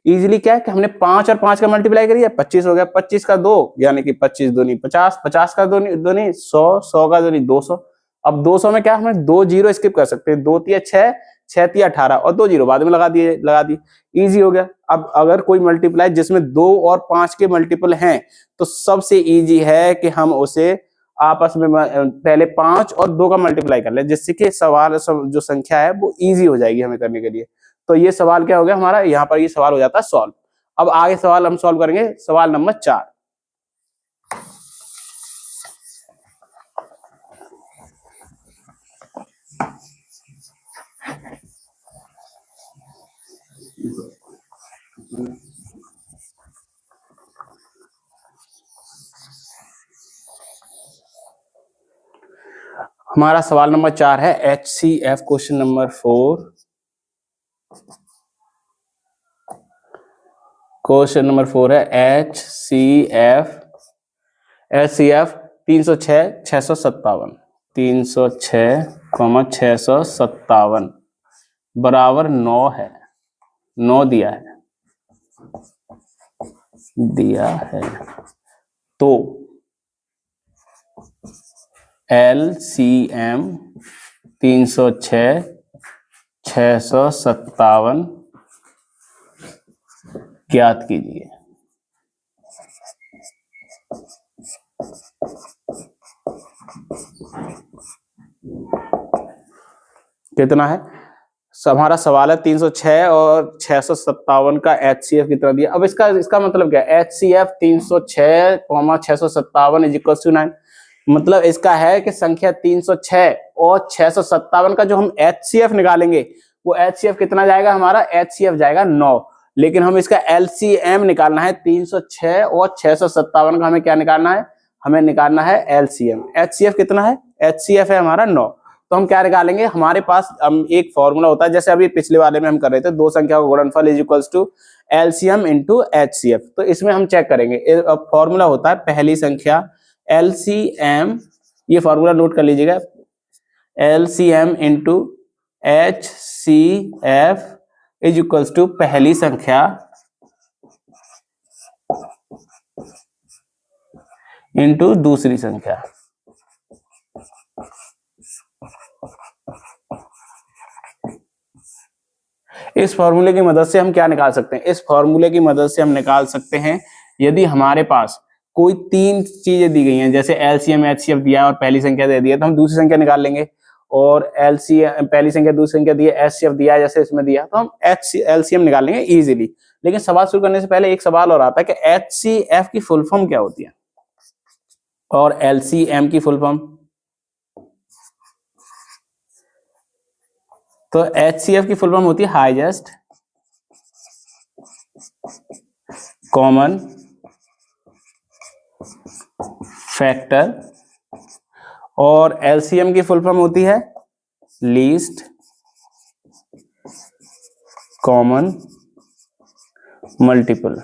इजीली क्या है कि हमने 5 और 5 का मल्टीप्लाई करिए, 25 हो गया। 25 का 2 यानी कि 25 दूनी 50, 50 का दूनी 100, 100 का दूनी 200। अब 200 में क्या हमें 2 जीरो स्किप कर सकते हैं। 2 तिया 6, 6 तिया 18 और 2 जीरो बाद में लगा दी। इजी हो गया। अब अगर कोई मल्टीप्लाई जिसमें 2 और 5 के मल्टीपल हैं, तो सबसे इजी है कि हम उसे आपस में पहले 5 और 2 का मल्टीप्लाई कर ले, जिससे कि सवाल जो संख्या है वो इजी हो जाएगी हमें करने के लिए। तो ये सवाल क्या हो गया हमारा? यहाँ पर ये सवाल हो जाता है सॉल्व। अब आगे सवाल हम सॉल्व करेंगे, सवाल नंबर 4। हमारा सवाल नंबर 4 है HCF, question number 4। Question number 4 है HCF 306 657, 306 657 बराबर 9 है। 9 दिया है। तो LCM 306 657 ज्ञात कीजिए। कितना है? हमारा सवाल है 306 और 657 का HCF कितना दिया। अब इसका मतलब क्या है? HCF 306, 657 is equal to 9। मतलब इसका है कि संख्या 306 और 657 का जो हम HCF निकालेंगे, वो HCF कितना जाएगा? हमारा HCF जाएगा 9। लेकिन हम इसका एलसीएम निकालना है 306 और 657 का हमें क्या निकालना है, हमें निकालना है एलसीएम। एचसीएफ कितना है, एचसीएफ है हमारा 9। तो हम क्या निकालेंगे, हमारे पास एक फॉर्मूला होता है, जैसे अभी पिछले वाले में हम कर रहे थे, दो संख्या का गुणनफल is equals to LCM into HCF. तो इसमें हम चेक करेंगे, फॉर्मूला होता है पहली संख्या एलसीएम, ये फॉर्मूला नोट कर लीजिएगा, LCM into HCF is equals to पहली संख्या इंटू दूसरी संख्या। इस फॉर्मूले की मदद से हम क्या निकाल सकते हैं, इस फॉर्मूले की मदद से हम निकाल सकते हैं, यदि हमारे पास कोई तीन चीजें दी गई हैं, जैसे एलसीएम एचसीएफ दिया है और पहली संख्या दे दी है, तो हम दूसरी संख्या निकाल लेंगे। और एलसीएम पहली संख्या दूसरी संख्या दी है, एचसीएफ दिया है जैसे इसमें दिया, तो हम एलसीएम निकाल लेंगे इजीली। लेकिन सवाल शुरू करने से पहले एक सवाल और आता है कि एचसीएफ की फुल फॉर्म क्या होती है और एलसीएम की फुल फॉर्म। तो एचसीएफ की फुल फॉर्म होती है हाईएस्ट कॉमन फैक्टर, और एलसीएम की फुल फॉर्म होती है लीस्ट कॉमन मल्टीपल।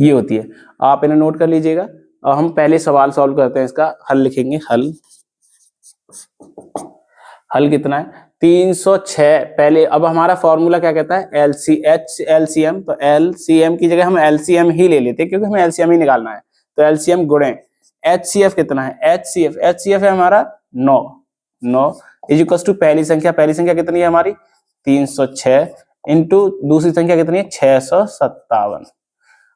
ये होती है, आप इन्हें नोट कर लीजिएगा। और हम पहले सवाल सॉल्व करते हैं, इसका हल लिखेंगे। हल कितना है, 306 पहले। अब हमारा फॉर्मूला क्या कहता है, एलसीएम, तो एलसीएम की जगह हम एलसीएम ही ले लेते हैं क्योंकि हमें एलसीएम ही निकालना है। तो एलसीएम गुणे एचसीएफ कितना है, एचसीएफ है हमारा 9 इज इक्वल टू पहली संख्या कितनी है हमारी 306 इंटू दूसरी संख्या कितनी है 657।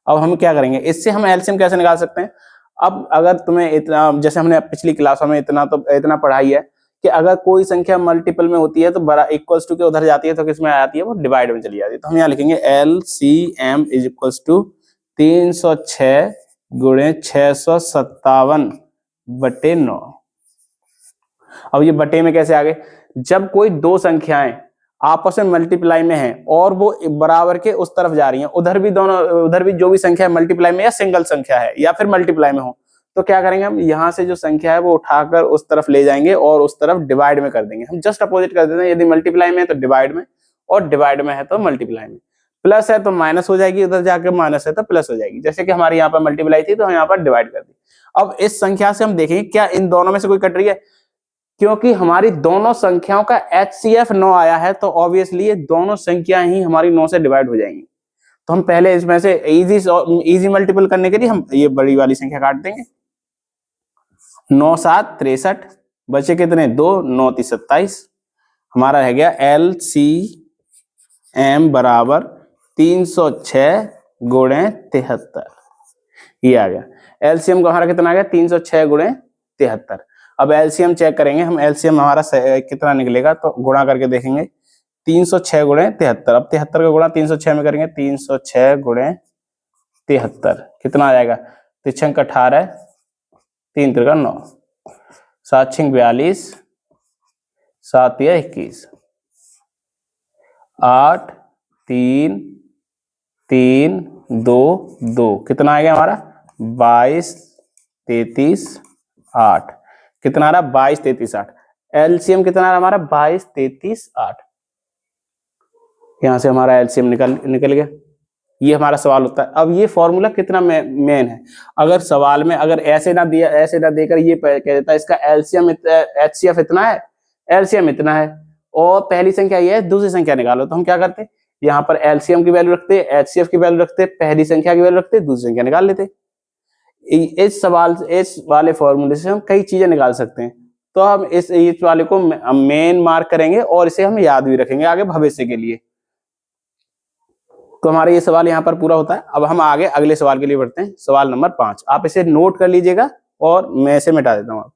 अब हम क्या करेंगे, इससे हम एलसीएम कैसे निकाल सकते हैं। अब अगर तुम्हें इतना, जैसे हमने पिछली क्लासों में इतना पढ़ाई है कि अगर कोई संख्या मल्टीपल में होती है तो बड़ा इक्वल्स टू के उधर जाती है, तो किसमें आ जाती है, वो डिवाइड में चली जाती है। तो हम यहाँ लिखेंगे एलसीएम इज इक्वल्स टू 306 गुणे 657 बटे 9। अब ये बटे में कैसे आ गए, जब कोई दो संख्याएं आपस में मल्टीप्लाई में हैं और वो बराबर के उस तरफ जा रही हैं, उधर भी जो भी संख्या है मल्टीप्लाई में या सिंगल संख्या है या फिर मल्टीप्लाई में हो, तो क्या करेंगे हम, यहाँ से जो संख्या है वो उठाकर उस तरफ ले जाएंगे और उस तरफ डिवाइड में कर देंगे। हम जस्ट अपोजिट कर देते हैं, यदि मल्टीप्लाई में है तो डिवाइड में, और डिवाइड में है तो मल्टीप्लाई में। प्लस है तो माइनस हो जाएगी, उधर जाकर माइनस है तो प्लस हो जाएगी। जैसे कि हमारे यहाँ पर मल्टीप्लाई थी तो हम यहाँ पर डिवाइड कर दी। अब इस संख्या से हम देखेंगे क्या इन दोनों में से कोई कट रही है, क्योंकि हमारी दोनों संख्याओं का एचसीएफ 9 आया है, तो ऑब्वियसली ये दोनों संख्याएं ही हमारी 9 से डिवाइड हो जाएंगी। तो हम पहले इसमें से इजी मल्टीपल करने के लिए हम ये बड़ी वाली संख्या काट देंगे। 9 7 63, बचे कितने 2, 9 3 27। हमारा रह गया एलसीएम बराबर 306 गुणे 73। ये आ गया एलसीएम का हमारा कितना आ गया 306 गुणे 73। अब एलसीएम चेक करेंगे हम, एलसीएम हमारा कितना निकलेगा, तो गुणा करके देखेंगे 306 गुणे 73। अब 73 का गुणा 306 में करेंगे, 306 गुणे 73 कितना आ जाएगा, 3 18 3 3 9 7 6 42 7 21 8 3 3 2 2 कितना आ गया हमारा 22 33 8। कितना आ रहा 22 33 8। एलसीएम कितना आ रहा हमारा 22 33 8। यहां से हमारा एलसीएम निकल गया। ये हमारा सवाल होता है। अब ये फॉर्मूला कितना मेन है, अगर सवाल में अगर ऐसे ना देकर ये कह देता है इसका एलसीएम एचसीएफ इतना है, एलसीएम इतना है और पहली संख्या ये है, दूसरी संख्या निकालो, तो हम क्या करते, यहाँ पर एलसीएम की वैल्यू रखते, एचसीएफ की वैल्यू रखते, पहली संख्या की वैल्यू रखते, दूसरी संख्या निकाल लेते। इस वाले फॉर्मूले से हम कई चीजें निकाल सकते हैं। तो हम इस वाले को मेन मार्क करेंगे और इसे हम याद भी रखेंगे आगे भविष्य के लिए। तो हमारा ये सवाल यहाँ पर पूरा होता है। अब हम आगे अगले सवाल के लिए बढ़ते हैं, सवाल नंबर 5। आप इसे नोट कर लीजिएगा और मैं इसे मिटा देता हूँ।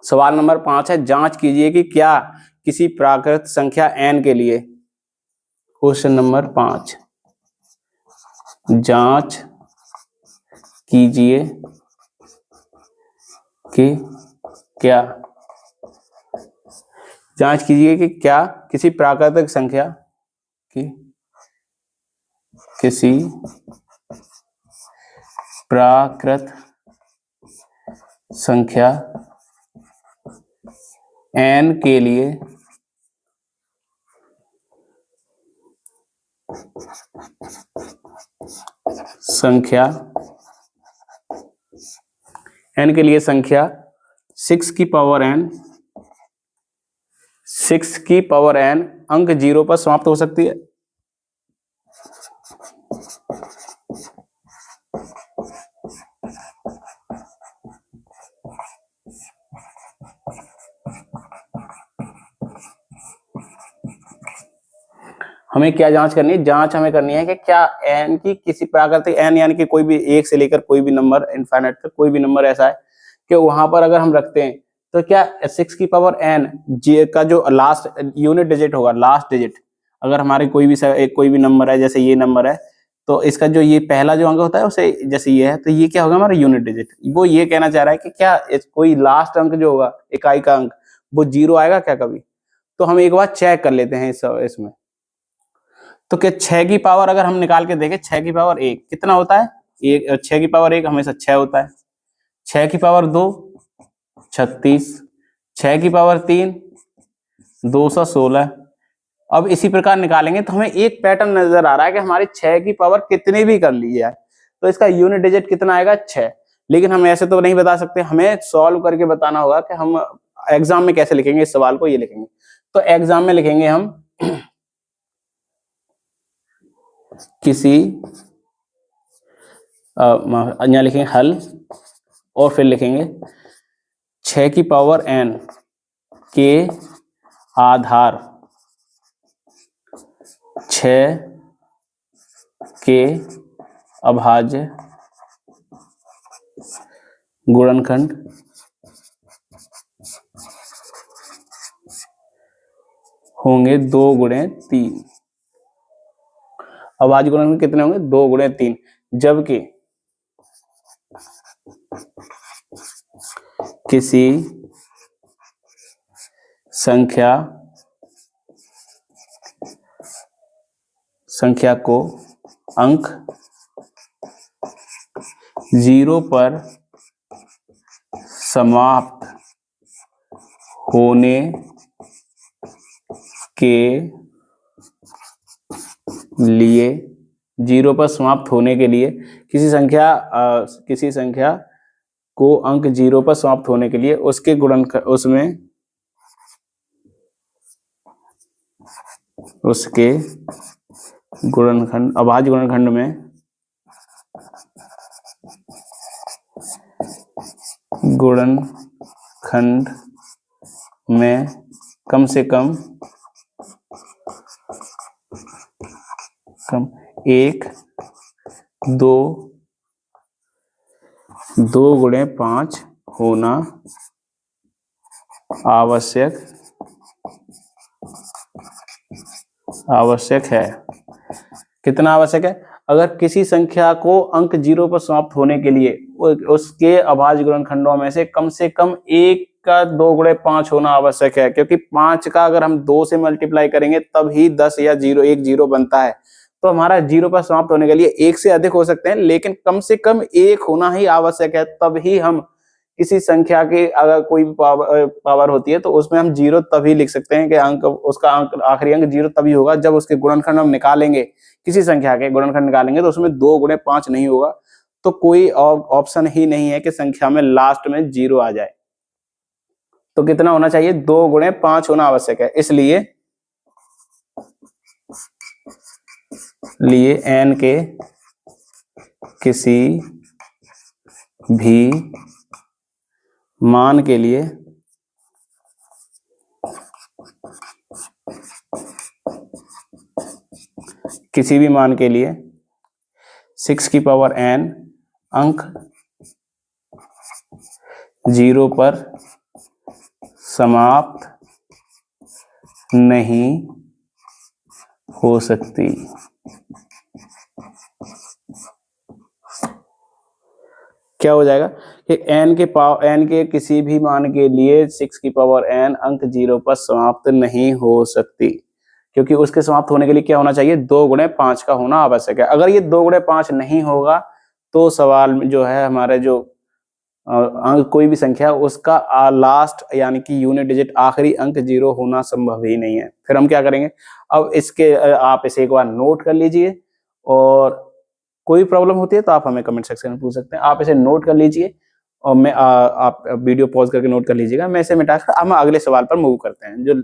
सवाल नंबर 5 है, जांच कीजिए कि क्या किसी प्राकृत संख्या n के लिए, क्वेश्चन नंबर 5, जांच कीजिए कि क्या, जांच कीजिए कि क्या किसी प्राकृतिक संख्या की, किसी प्राकृत संख्या n के लिए संख्या n के लिए संख्या 6 की पावर n, 6 की पावर n अंक 0 पर समाप्त हो सकती है। हमें क्या जांच करनी है? जांच हमें करनी है कि क्या n की किसी प्राकृतिक n यानी कि कोई भी 1 से लेकर कोई भी नंबर इनफाइनाइट तक कोई भी नंबर ऐसा है कि वहां पर अगर हम रखते हैं तो क्या 6 की पावर n जे का जो लास्ट यूनिट डिजिट होगा, लास्ट डिजिट, अगर हमारे कोई भी नंबर है, जैसे ये नंबर है, तो इसका जो ये पहला जो अंक होता है उसे जैसे ये है, तो ये क्या होगा हमारा यूनिट डिजिट। वो ये कहना चाह रहा है कि क्या कोई लास्ट अंक जो होगा, इकाई का अंक, वो 0 आएगा क्या कभी? तो हम एक बार चेक कर लेते हैं इसमें। तो क्या 6 की पावर अगर हम निकाल के देखें, 6 की पावर 1 कितना होता है? 6 की पावर 1 हमेशा 6 होता है। 6 की पावर 2 36, 6 की पावर 3 216। अब इसी प्रकार निकालेंगे तो हमें एक पैटर्न नजर आ रहा है कि हमारी 6 की पावर कितनी भी कर ली जाए तो इसका यूनिट डिजिट कितना आएगा? 6। लेकिन हम ऐसे तो नहीं बता सकते, हमें सॉल्व करके बताना होगा कि हम एग्जाम में कैसे लिखेंगे इस सवाल को। ये लिखेंगे तो एग्जाम में लिखेंगे हम किसी यहाँ लिखेंगे हल, और फिर लिखेंगे 6 की पावर n के आधार 6 के अभाज्य गुणनखंड होंगे 2 गुणे 3। अभाज्य गुणनखंड कितने होंगे? 2 गुणे 3। जबकि किसी संख्या को अंक 0 पर समाप्त होने के लिए, 0 पर समाप्त होने के लिए किसी संख्या को अंक 0 पर समाप्त होने के लिए उसके गुणनखंड, अभाज्य गुणनखंड में कम से कम 1 2 गुणे 5 होना आवश्यक है। कितना आवश्यक है? अगर किसी संख्या को अंक 0 पर समाप्त होने के लिए उसके अभाज्य गुणनखंडों में से कम 1 का 2 गुणे 5 होना आवश्यक है, क्योंकि 5 का अगर हम 2 से मल्टीप्लाई करेंगे तभी 10 या 1 बनता है। तो हमारा 0 पर समाप्त होने के लिए 1 से अधिक हो सकते हैं, लेकिन कम से कम 1 होना ही आवश्यक है। तभी हम किसी संख्या की अगर कोई पावर होती है तो उसमें हम 0 तभी लिख सकते हैं कि उसका आखिरी अंक 0 तभी होगा जब उसके गुणनखंड हम निकालेंगे। किसी संख्या के गुणनखंड निकालेंगे तो उसमें 2 गुणे 5 नहीं होगा, तो कोई ऑप्शन ही नहीं है कि संख्या में लास्ट में 0 आ जाए। तो कितना होना चाहिए? 2 गुणे 5 होना आवश्यक है। इसलिए n के किसी भी मान के लिए किसी भी मान के लिए 6 की पावर n अंक 0 पर समाप्त नहीं हो सकती। क्या हो जाएगा कि n के किसी भी मान के लिए 6 की पावर n अंक 0 पर समाप्त नहीं हो सकती, क्योंकि उसके समाप्त होने के लिए क्या होना चाहिए, 2 गुणे 5 का होना आवश्यक है। अगर ये 2 गुणे 5 नहीं होगा तो सवाल में जो है हमारे जो अंक कोई भी संख्या उसका लास्ट यानी कि यूनिट डिजिट आखिरी अंक 0 होना संभव ही नहीं है। फिर हम क्या करेंगे, अब इसके आप इसे एक बार नोट कर लीजिए, और कोई प्रॉब्लम होती है तो आप हमें कमेंट सेक्शन में पूछ सकते हैं। आप इसे नोट कर लीजिए और मैं आप वीडियो पॉज करके नोट कर लीजिएगा। मैं इसे मिटाकर हम अगले सवाल पर मूव करते हैं, जो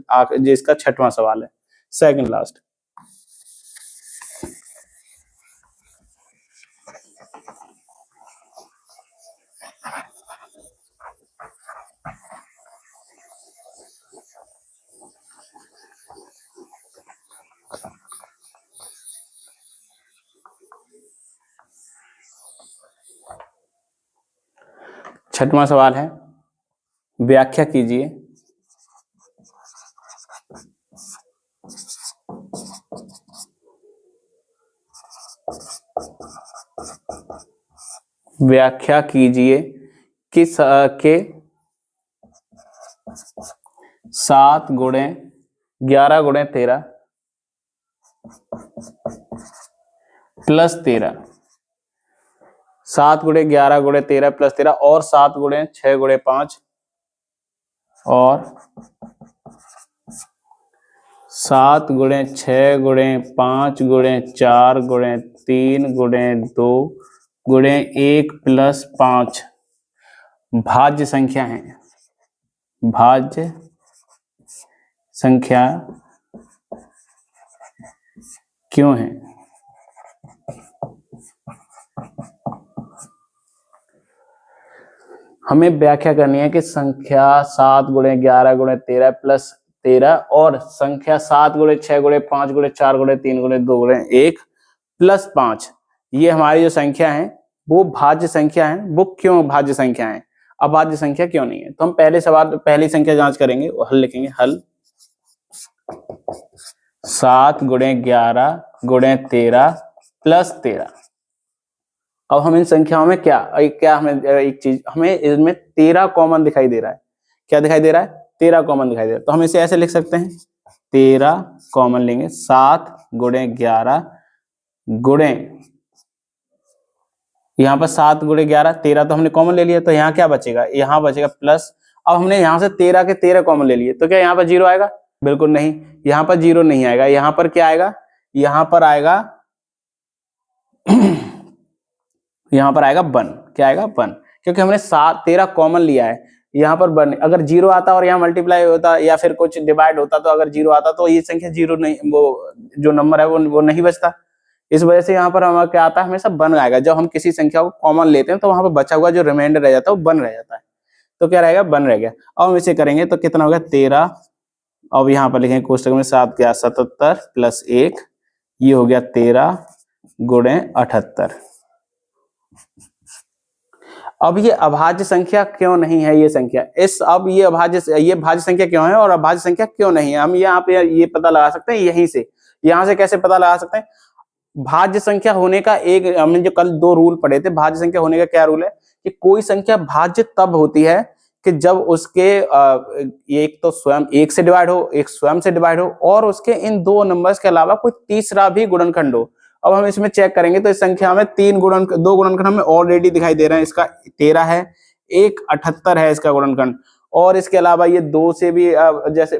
जिसका 6वां सवाल है, सेकंड लास्ट। छठवां सवाल है, व्याख्या कीजिए व्याख्या कीजिए कि 7 गुणे 11 गुणे 13 प्लस 13, 7 गुणे 11 गुणे 13 प्लस 13 और 7 गुणे 6 गुणे 5 और 7 गुणे 6 गुणे 5 गुणे 4 गुणे 3 गुणे 2 गुणे 1 प्लस 5 भाज्य संख्या है। भाज्य संख्या क्यों है? हमें व्याख्या करनी है कि संख्या 7 गुणे 11 गुणे 13 प्लस 13 और संख्या 7 गुणे 6 गुणे 5 गुणे 4 गुणे 3 गुणे 2 गुणे 1 प्लस 5, ये हमारी जो संख्या है वो भाज्य संख्या है। वो क्यों भाज्य संख्या है, अभाज्य संख्या क्यों नहीं है? तो हम पहली संख्या जांच करेंगे, हल लिखेंगे। हल 7 गुणे 11 गुणे 13 प्लस 13। अब हम इन संख्याओं में क्या हमें एक चीज, हमें इसमें 13 कॉमन दिखाई दे रहा है। क्या दिखाई दे रहा है? 13 कॉमन दिखाई दे रहा है। तो हम इसे ऐसे लिख सकते हैं, 13 कॉमन लेंगे, 7 गुणे 11 गुणे, यहाँ पर 7 गुणे 11, 13 तो हमने कॉमन ले लिया, तो यहाँ क्या बचेगा, यहाँ बचेगा प्लस। अब हमने यहाँ से 13 के 13 कॉमन ले लिए, तो क्या यहाँ पर 0 आएगा? बिल्कुल नहीं, यहाँ पर 0 नहीं आएगा। यहाँ पर क्या आएगा? यहाँ पर आएगा यहाँ पर आएगा 1। क्या आएगा? 1, क्योंकि हमने 13 कॉमन लिया है। यहाँ पर 1, अगर 0 आता और यहाँ मल्टीप्लाई होता या फिर कुछ डिवाइड होता, तो अगर 0 आता तो ये संख्या 0 नहीं, वो जो नंबर है वो नहीं बचता। इस वजह से यहाँ पर हमारा क्या आता है, हमेशा 1 आएगा। जब हम किसी संख्या को कॉमन लेते हैं तो वहां पर बचा हुआ जो रिमाइंडर रह जाता है वो 1 रह जाता है। तो क्या रहेगा? 1 रह गया। अब हम इसे करेंगे तो कितना हो गया? 13। अब यहाँ पर लिखेंगे कोष्टक में 7 क्या 77 प्लस 1, ये हो गया 13 गुणे 78। अब ये अभाज्य संख्या क्यों नहीं है? ये संख्या अब ये भाज्य संख्या क्यों है और अभाज्य संख्या क्यों नहीं है? हम यहाँ पे ये पता लगा सकते हैं यहीं से। यहाँ से कैसे पता लगा सकते हैं? भाज्य संख्या होने का हमने जो कल 2 रूल पढ़े थे, भाज्य संख्या होने का क्या रूल है कि कोई संख्या भाज्य तब होती है कि जब उसके एक तो स्वयं 1 से डिवाइड हो, एक स्वयं से डिवाइड हो, और उसके इन 2 नंबर्स के अलावा कोई तीसरा भी गुणनखंड हो। अब हम इसमें चेक करेंगे तो इस संख्या में 2 गुणनखंड हमें ऑलरेडी दिखाई दे रहे हैं। इसका 13 है, एक 78 है इसका गुणनखंड, और इसके अलावा ये 2 से भी जैसे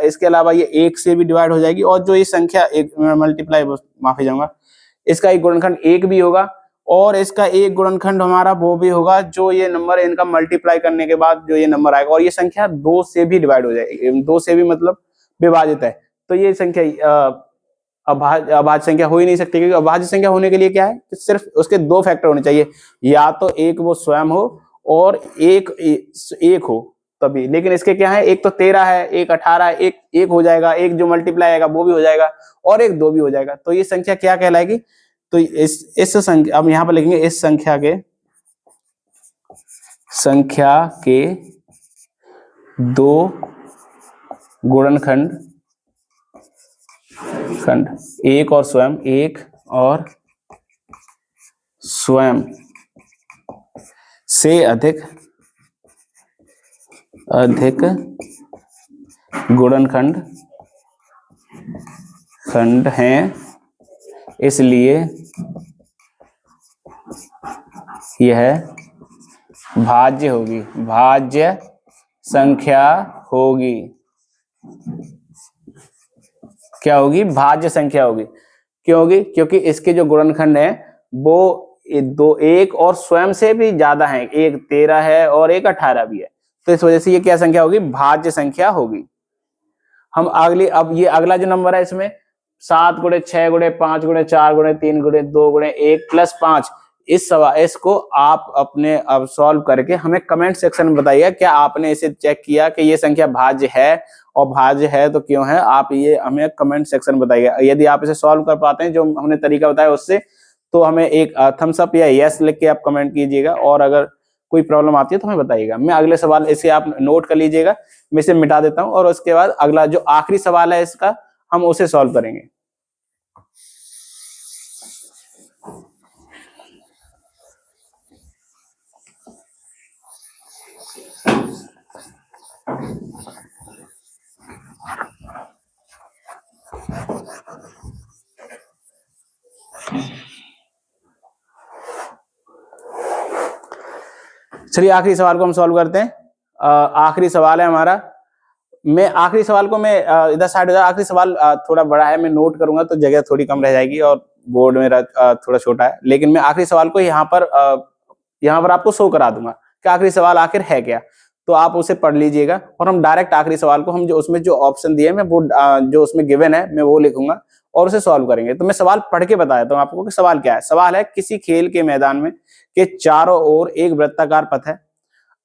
इसके अलावा ये 1 से भी डिवाइड हो जाएगी, और जो ये संख्या एक मल्टीप्लाई, माफी जाऊंगा, इसका एक गुणनखंड 1 भी होगा, और इसका एक गुणनखंड हमारा वो भी होगा जो ये नंबर इनका मल्टीप्लाई करने के बाद जो ये नंबर आएगा, और ये संख्या 2 से भी डिवाइड हो जाएगी, 2 से भी मतलब विभाजित है। तो ये संख्या अभाज्य संख्या हो ही नहीं सकती, क्योंकि अभाज्य संख्या होने के लिए क्या है कि सिर्फ उसके 2 फैक्टर होने चाहिए, या तो एक वो स्वयं हो और एक हो तभी। लेकिन इसके क्या है, एक तो 13 है, एक 18 है, एक हो जाएगा, एक जो मल्टीप्लाई आएगा वो भी हो जाएगा, और एक 2 भी हो जाएगा। तो ये संख्या क्या कहलाएगी? तो इस संख्या, अब यहां पर लिखेंगे इस संख्या के दो गुणनखंड एक और स्वयं से अधिक गुणनखंड हैं, इसलिए यह भाज्य संख्या होगी। क्या होगी? भाज्य संख्या होगी। क्यों होगी? क्योंकि इसके जो गुणनखंड है वो एक और स्वयं से भी ज्यादा है, एक 13 है और एक 18 भी है, तो इस वजह से ये क्या संख्या होगी? भाज्य संख्या होगी। हम अब ये अगला जो नंबर है इसमें 7 गुणे 6 गुणे 5 गुणे 4 गुणे 3 गुणे 2 गुणे 1 प्लस 5, इसको आप अपने अब सॉल्व करके हमें कमेंट सेक्शन में बताइएगा क्या आपने इसे चेक किया कि ये संख्या भाज्य है, और भाज्य है तो क्यों है, आप ये हमें कमेंट सेक्शन में बताइएगा। यदि आप इसे सॉल्व कर पाते हैं जो हमने तरीका बताया उससे, तो हमें एक थम्स अप या यस लिख के आप कमेंट कीजिएगा, और अगर कोई प्रॉब्लम आती है तो हमें बताइएगा। मैं अगले सवाल इसे आप नोट कर लीजिएगा, मैं इसे मिटा देता हूं और उसके बाद अगला जो आखिरी सवाल है इसका हम उसे सॉल्व करेंगे। चलिए आखिरी सवाल को हम सॉल्व करते हैं। आखिरी सवाल है हमारा, मैं आखिरी सवाल को मैं इधर साइड हो जाए, आखिरी सवाल थोड़ा बड़ा है, मैं नोट करूंगा तो जगह थोड़ी कम रह जाएगी और बोर्ड मेरा थोड़ा छोटा है, लेकिन मैं आखिरी सवाल को यहाँ पर आपको शो करा दूंगा कि आखिरी सवाल आखिर है क्या, तो आप उसे पढ़ लीजिएगा और हम डायरेक्ट आखिरी सवाल को हम जो उसमें जो ऑप्शन दिए मैं वो जो उसमें गिवन है मैं वो लिखूंगा और उसे सॉल्व करेंगे। तो मैं सवाल पढ़ के बता देता हूँ आपको कि सवाल क्या है। सवाल है, किसी खेल के मैदान में के चारों ओर एक वृत्ताकार पथ है,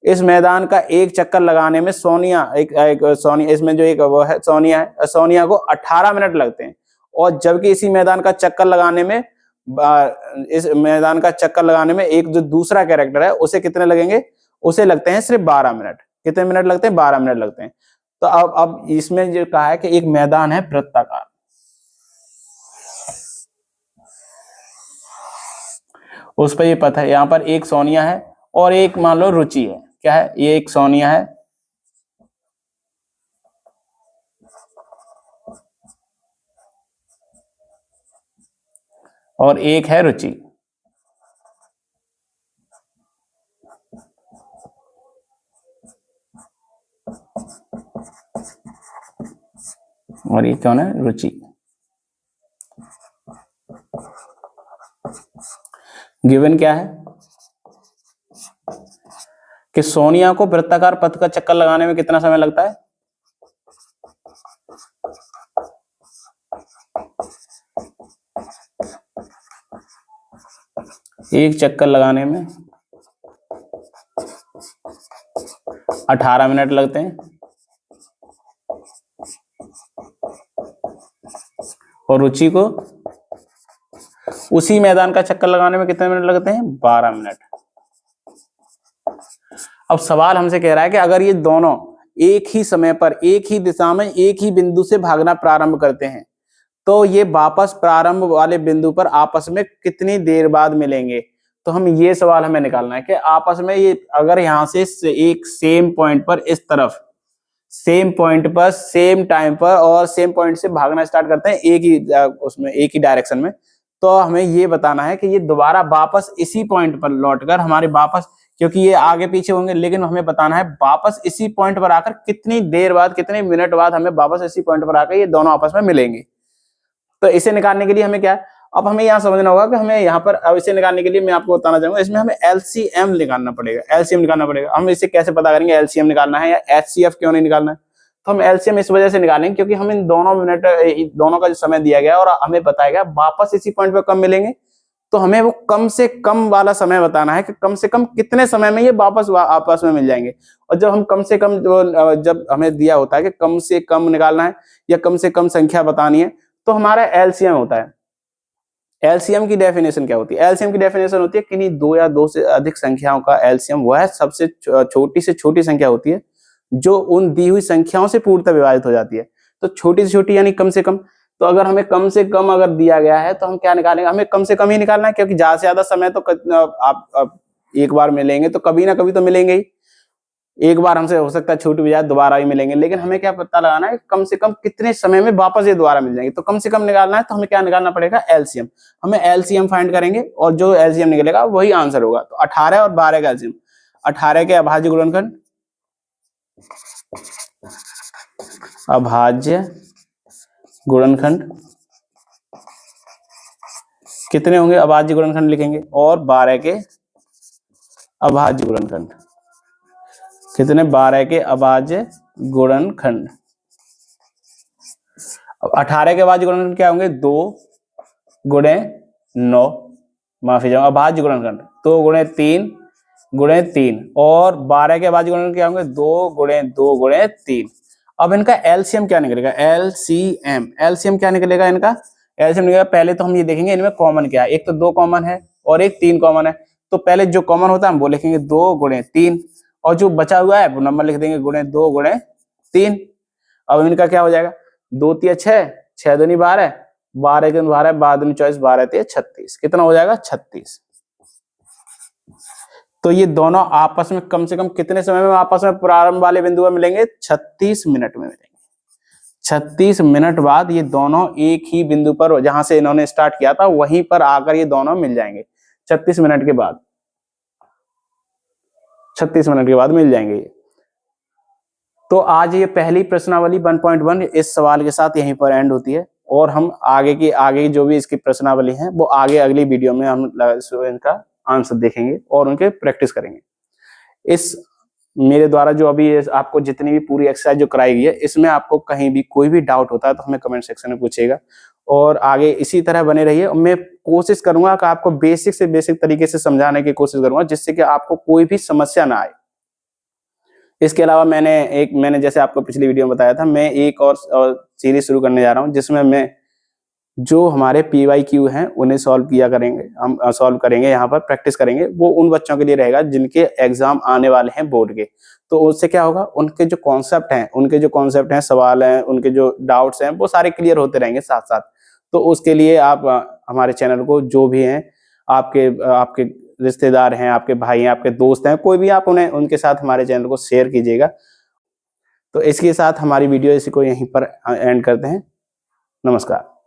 इस मैदान का एक चक्कर लगाने में सोनिया इसमें जो एक वो है सोनिया को 18 मिनट लगते हैं, और जबकि इसी मैदान का चक्कर लगाने में एक जो दूसरा कैरेक्टर है उसे कितने लगेंगे? उसे लगते हैं सिर्फ 12 मिनट। कितने मिनट लगते हैं? 12 मिनट लगते हैं। तो अब इसमें जो कहा है कि एक मैदान है वृत्ताकार, उस पर ये पथ है, यहाँ पर एक सोनिया है और एक मान लो रुचि है। क्या है? ये एक सोनिया है और एक है रुचि, और ये कौन है? रुचि। गिवन क्या है कि सोनिया को वृत्ताकार पथ का चक्कर लगाने में कितना समय लगता है? एक चक्कर लगाने में 18 मिनट लगते हैं, और रुचि को उसी मैदान का चक्कर लगाने में कितने मिनट लगते हैं? 12 मिनट। अब सवाल हमसे कह रहा है कि अगर ये दोनों एक ही समय पर एक ही दिशा में एक ही बिंदु से भागना प्रारंभ करते हैं तो ये वापस प्रारंभ वाले बिंदु पर आपस में कितनी देर बाद मिलेंगे। तो हम ये सवाल हमें निकालना है कि आपस में ये अगर यहां से एक सेम पॉइंट पर इस तरफ सेम पॉइंट पर सेम टाइम पर और सेम पॉइंट से भागना स्टार्ट करते हैं एक ही डायरेक्शन में, तो हमें ये बताना है कि ये दोबारा वापस इसी पॉइंट पर लौटकर हमारे वापस, क्योंकि ये आगे पीछे होंगे, लेकिन हमें बताना है वापस इसी पॉइंट पर आकर कितनी देर बाद कितने मिनट बाद हमें वापस इसी पॉइंट पर आकर ये दोनों आपस में मिलेंगे। तो इसे निकालने के लिए हमें क्या है, अब हमें यहाँ समझना होगा कि हमें यहाँ पर अब इसे निकालने के लिए मैं आपको बताना चाहूंगा, इसमें हमें एलसीएम निकालना पड़ेगा। हम इसे कैसे पता करेंगे एलसीएम निकालना है या एचसीएफ क्यों नहीं निकालना है? तो हम एलसीएम इस वजह से निकालेंगे क्योंकि हम इन दोनों का जो समय दिया गया और हमें बताया गया वापस इसी पॉइंट पर कब मिलेंगे, तो हमें वो कम से कम वाला समय बताना है कि कम से कम कितने समय में ये वापस आपस में मिल जाएंगे। और जब हम कम से कम जब हमें दिया होता है कि कम से कम निकालना है या कम से कम संख्या बतानी है, तो हमारा एलसीएम होता है। एलसीएम की डेफिनेशन क्या होती है? एलसीएम की डेफिनेशन होती है किन्हीं दो या दो से अधिक संख्याओं का एलसीएम वह सबसे छोटी से छोटी संख्या होती है जो उन दी हुई संख्याओं से पूर्णतः विभाजित हो जाती है। तो छोटी से छोटी यानी कम से कम, तो अगर हमें कम से कम अगर दिया गया है तो हम क्या निकालेंगे, हमें कम से कम ही निकालना है, क्योंकि ज्यादा से ज्यादा समय तो आप एक बार मिलेंगे तो कभी ना कभी तो मिलेंगे ही। एक बार हमसे हो सकता है छूट भी जाए, दोबारा ही मिलेंगे, लेकिन हमें क्या पता लगाना है कम से कम कितने समय में वापस ये दोबारा मिल जाएंगे। तो कम से कम निकालना है तो हमें क्या निकालना पड़ेगा, एलसीएम। हमें एलसीएम फाइंड करेंगे और जो एलसीएम निकलेगा वही आंसर होगा। तो 18 और 12 का एलसीएम, 18 के अभाज्य गुणनखंड, अभाज्य गुणनखंड कितने होंगे, अभाज्य गुणनखंड लिखेंगे, और 12 के अभाज्य गुणनखंड कितने, 12 के अभाज्य गुणनखंड। अब 18 के अभाज्य गुणनखंड क्या होंगे, 2 गुणे 9, माफी चाहूंगा, अभाज्य गुणनखंड 2 गुणे 3 गुणे 3, और 12 के अभाज्य गुणनखंड क्या होंगे, 2 गुणे 2 गुणे 3। अब इनका एलसीएम क्या निकलेगा, एलसीएम क्या निकलेगा इनका, एलसीएम निकलेगा, पहले तो हम ये देखेंगे इनमें कॉमन क्या है, एक तो 2 कॉमन है और एक 3 कॉमन है। तो पहले जो कॉमन होता है हम वो लिखेंगे 2 गुणे 3, और जो बचा हुआ है वो नंबर लिख देंगे गुणे 2 गुणे 3। अब इनका क्या हो जाएगा, 2 तिया 6, 6 दूनी 12, 12 के 12, 12 दूनी 24, 12 तिया 36, कितना हो जाएगा 36। तो ये दोनों आपस में कम से कम कितने समय में आपस में प्रारंभ वाले बिंदु पर मिलेंगे, 36 मिनट में मिलेंगे। 36 मिनट बाद ये दोनों एक ही बिंदु पर, जहां से इन्होंने स्टार्ट किया था वहीं पर आकर ये दोनों मिल जाएंगे। 36 मिनट के बाद, 36 मिनट के बाद मिल जाएंगे ये। तो आज ये पहली प्रश्नावली 1.1 इस सवाल के साथ यहीं पर एंड होती है, और हम आगे जो भी इसकी प्रश्नावली है वो आगे अगली वीडियो में हम इनका आंसर देखेंगे और उनके प्रैक्टिस करेंगे। इस मेरे द्वारा जो अभी आपको जितनी भी पूरी एक्सरसाइज जो कराई गई है, इसमें आपको कहीं भी कोई भी डाउट होता है तो हमें कमेंट सेक्शन में पूछिएगा, और आगे इसी तरह बने रहिए। मैं कोशिश करूंगा कि आपको बेसिक से बेसिक तरीके से समझाने की कोशिश करूंगा, जिससे कि आपको कोई भी समस्या ना आए। इसके अलावा मैंने जैसे आपको पिछली वीडियो में बताया था, मैं एक और सीरीज शुरू करने जा रहा हूं, जिसमें मैं जो हमारे PYQ हैं उन्हें सॉल्व किया करेंगे, हम सॉल्व करेंगे, यहाँ पर प्रैक्टिस करेंगे। वो उन बच्चों के लिए रहेगा जिनके एग्जाम आने वाले हैं बोर्ड के। तो उससे क्या होगा, उनके जो कॉन्सेप्ट हैं, सवाल हैं, उनके जो डाउट्स हैं वो सारे क्लियर होते रहेंगे साथ साथ। तो उसके लिए आप हमारे चैनल को, जो भी हैं आपके रिश्तेदार हैं, आपके भाई हैं, आपके दोस्त हैं, कोई भी, आप उनके साथ हमारे चैनल को शेयर कीजिएगा। तो इसके साथ हमारी वीडियो इसी को यहीं पर एंड करते हैं। नमस्कार।